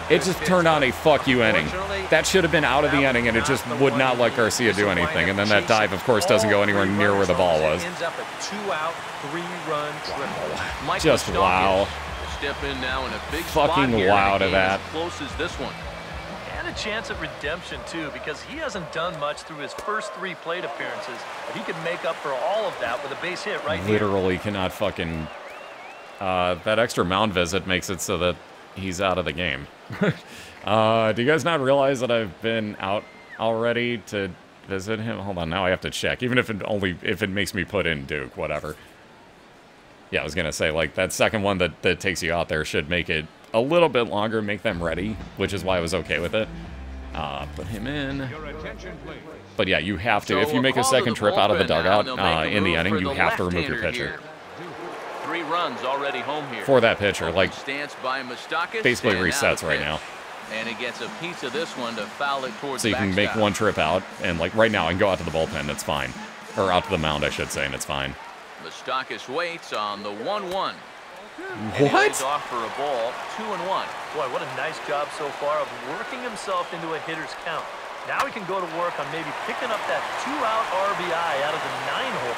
It just turned on a fuck you inning. That should have been out of the inning, and it just would not let Garcia do anything. And then that dive, of course, doesn't go anywhere near where the ball was. Just wow. Step in now in a big fucking wow to that. Close as this one. And a chance at redemption, too, because he hasn't done much through his first 3 plate appearances. But he can make up for all of that with a base hit right here. Literally cannot fucking... that extra mound visit makes it so that he's out of the game. Do you guys not realize that I've been out already to visit him? Hold on, now I have to check. Even if it makes me put in Duke, whatever. Yeah, I was gonna say, like, that second one that takes you out there should make it a little bit longer, make them ready, which is why I was okay with it. Put him in. But yeah, you have to. If you make a second trip out of the dugout in the inning, you have to remove your pitcher. 3 runs already home here. For that pitcher, like, basically basically resets right now. And he gets a piece of this one to foul it towards So you can make one trip out, and like right now I can go out to the bullpen, it's fine. Or out to the mound, I should say, and it's fine. Moustakas waits on the 1-1. What? Off for a ball, 2-1. Boy, what a nice job so far of working himself into a hitter's count. Now he can go to work on maybe picking up that 2-out RBI out of the 9-hole.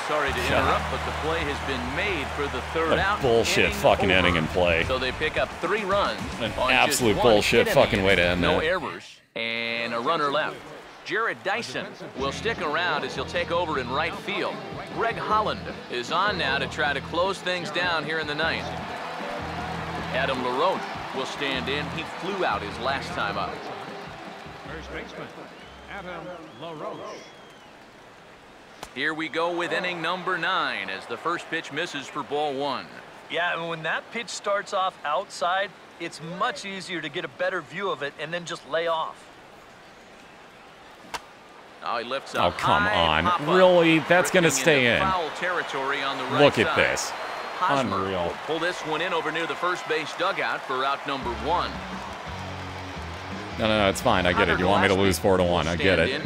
Sorry to interrupt, but the play has been made for the 3rd out. Bullshit fucking inning in play. So they pick up 3 runs. An absolute bullshit fucking way to end No that. errors and a runner left. Jared Dyson will stick around as he'll take over in right field. Greg Holland is on now to try to close things down here in the 9th. Adam LaRoche will stand in. He flew out his last time up. First baseman, Adam LaRoche. Here we go with inning number 9 as the first pitch misses for ball 1. Yeah, and when that pitch starts off outside, it's much easier to get a better view of it and then just lay off. Oh, he lifts Oh, come on. Really? That's going to stay in. Foul territory on the right Look at side. this. Hosmer Unreal. will pull this one in over near the first base dugout for out number 1. No, it's fine. I get it. You want me to lose 4-1. I get it.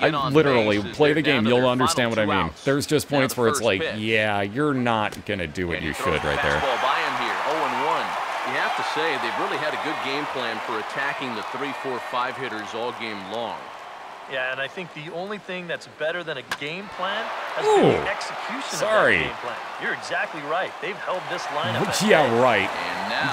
I literally play the game. You'll understand what I mean. There's just points where it's like, yeah, you're not going to do what you should right there. By him here, 0-1. You have to say they've really had a good game plan for attacking the 3, 4, 5 hitters all game long. Yeah, and I think the only thing that's better than a game plan has been the execution of that game plan. You're exactly right. They've held this lineup. Yeah, right.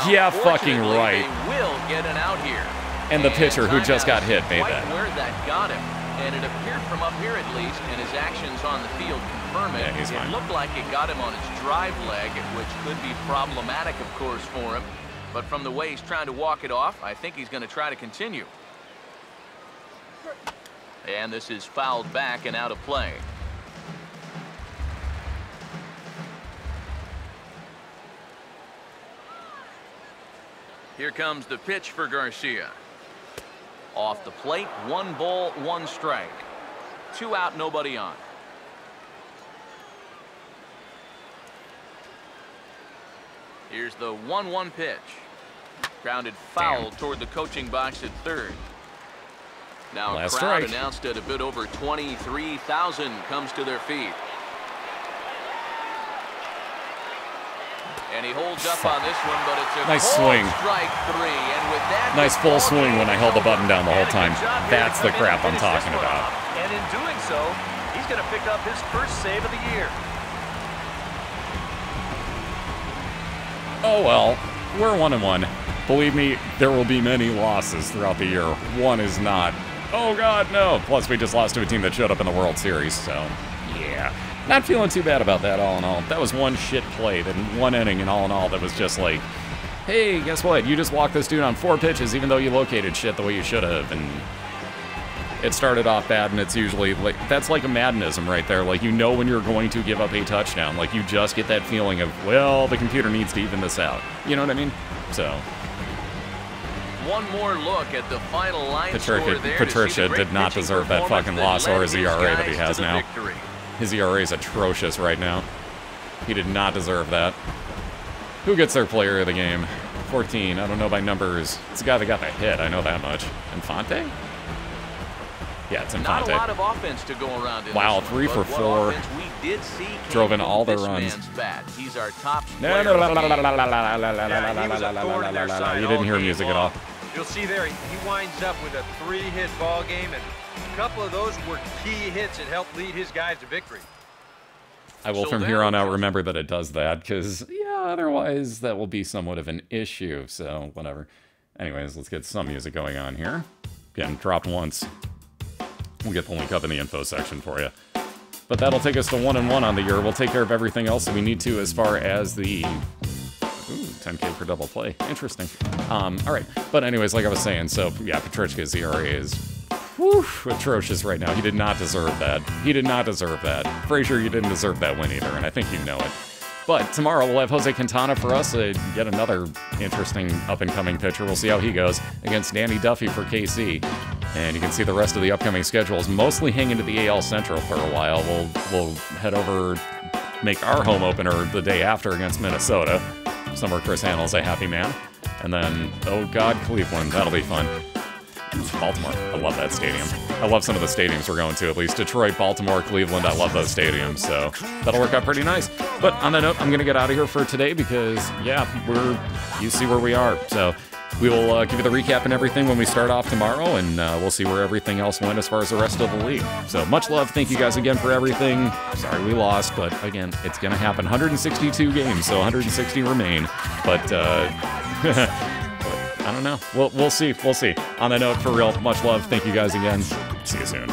Yeah, fucking right. They will get an out here. And the pitcher who just got hit made that. Where that got him, and it appeared from up here at least, and his actions on the field confirm it. Yeah, he's fine. It looked like it got him on his drive leg, which could be problematic, of course, for him. But from the way he's trying to walk it off, I think he's going to try to continue. And this is fouled back and out of play. Here comes the pitch for Garcia. Off the plate, 1 ball, 1 strike. 2 out, nobody on. Here's the 1-1 pitch. Grounded foul toward the coaching box at 3rd. Now a crowd announced at a bit over 23,000 comes to their feet. And he holds up on this one, but it's a nice swing. Strike 3. And with that, nice full swing when I held the button down the whole time. That's the crap I'm talking about. And in doing so, he's going to pick up his first save of the year. Oh well, we're 1-1. Believe me, there will be many losses throughout the year. One is not. Oh God, no. Plus, we just lost to a team that showed up in the World Series, so yeah. Not feeling too bad about that all in all. That was one shit play, that 1 inning and all in all that was just like, hey, guess what? You just walked this dude on 4 pitches even though you located shit the way you should have, and it started off bad, and it's usually, like, that's like a Maddenism right there. Like, you know when you're going to give up a touchdown. Like, you just get that feeling of, well, the computer needs to even this out. You know what I mean? So... One more look at the final line Patricia did not deserve that fucking loss or his ERA that he has now. His ERA is atrocious right now. He did not deserve that. Who gets their player of the game? 14. I don't know by numbers. It's the guy that got the hit. I know that much. Infante? Yeah, Tim Not Conte. a lot of offense to go around in Wow, this 3 one, for but 4. what offense we did see Drove in came all from their this runs. man's bat. He's our top No, player. no, of la, the la, la, game. la, la, la, la, la, Yeah, he was a thorn in their side You didn't all hear game music at long. all. You'll see there, he winds up with a 3-hit ball game, and a couple of those were key hits that helped lead his guys to victory. I will So from there here on we out go. remember that it does that, because, yeah, otherwise that will be somewhat of an issue, so whatever. Anyways, let's get some music going on here. Again, dropped once. We'll get the link up in the info section for you. But that'll take us to 1-1 on the year. We'll take care of everything else that we need to as far as the... Ooh, 10K for double play. Interesting. All right. But anyways, like I was saying, so, yeah, Petrichka's ERA is... Whew, atrocious right now. He did not deserve that. He did not deserve that. Frazier, you didn't deserve that win either, and I think you know it. But tomorrow we'll have Jose Quintana for us, yet another interesting up-and-coming pitcher. We'll see how he goes against Danny Duffy for KC. And you can see the rest of the upcoming schedules mostly hang into the AL Central for a while. We'll head over, make our home opener the day after against Minnesota. Somewhere Chris Handel's a happy man. And then, oh God, Cleveland. That'll be fun. Baltimore. I love that stadium. I love some of the stadiums we're going to, at least. Detroit, Baltimore, Cleveland. I love those stadiums, so that'll work out pretty nice. But on that note, I'm going to get out of here for today because, yeah, you see where we are. So we will give you the recap and everything when we start off tomorrow, and we'll see where everything else went as far as the rest of the league. So much love. Thank you guys again for everything. Sorry we lost, but again, it's going to happen. 162 games, so 160 remain. But, I don't know. We'll see. We'll see. On that note, for real, much love. Thank you guys again. See you soon.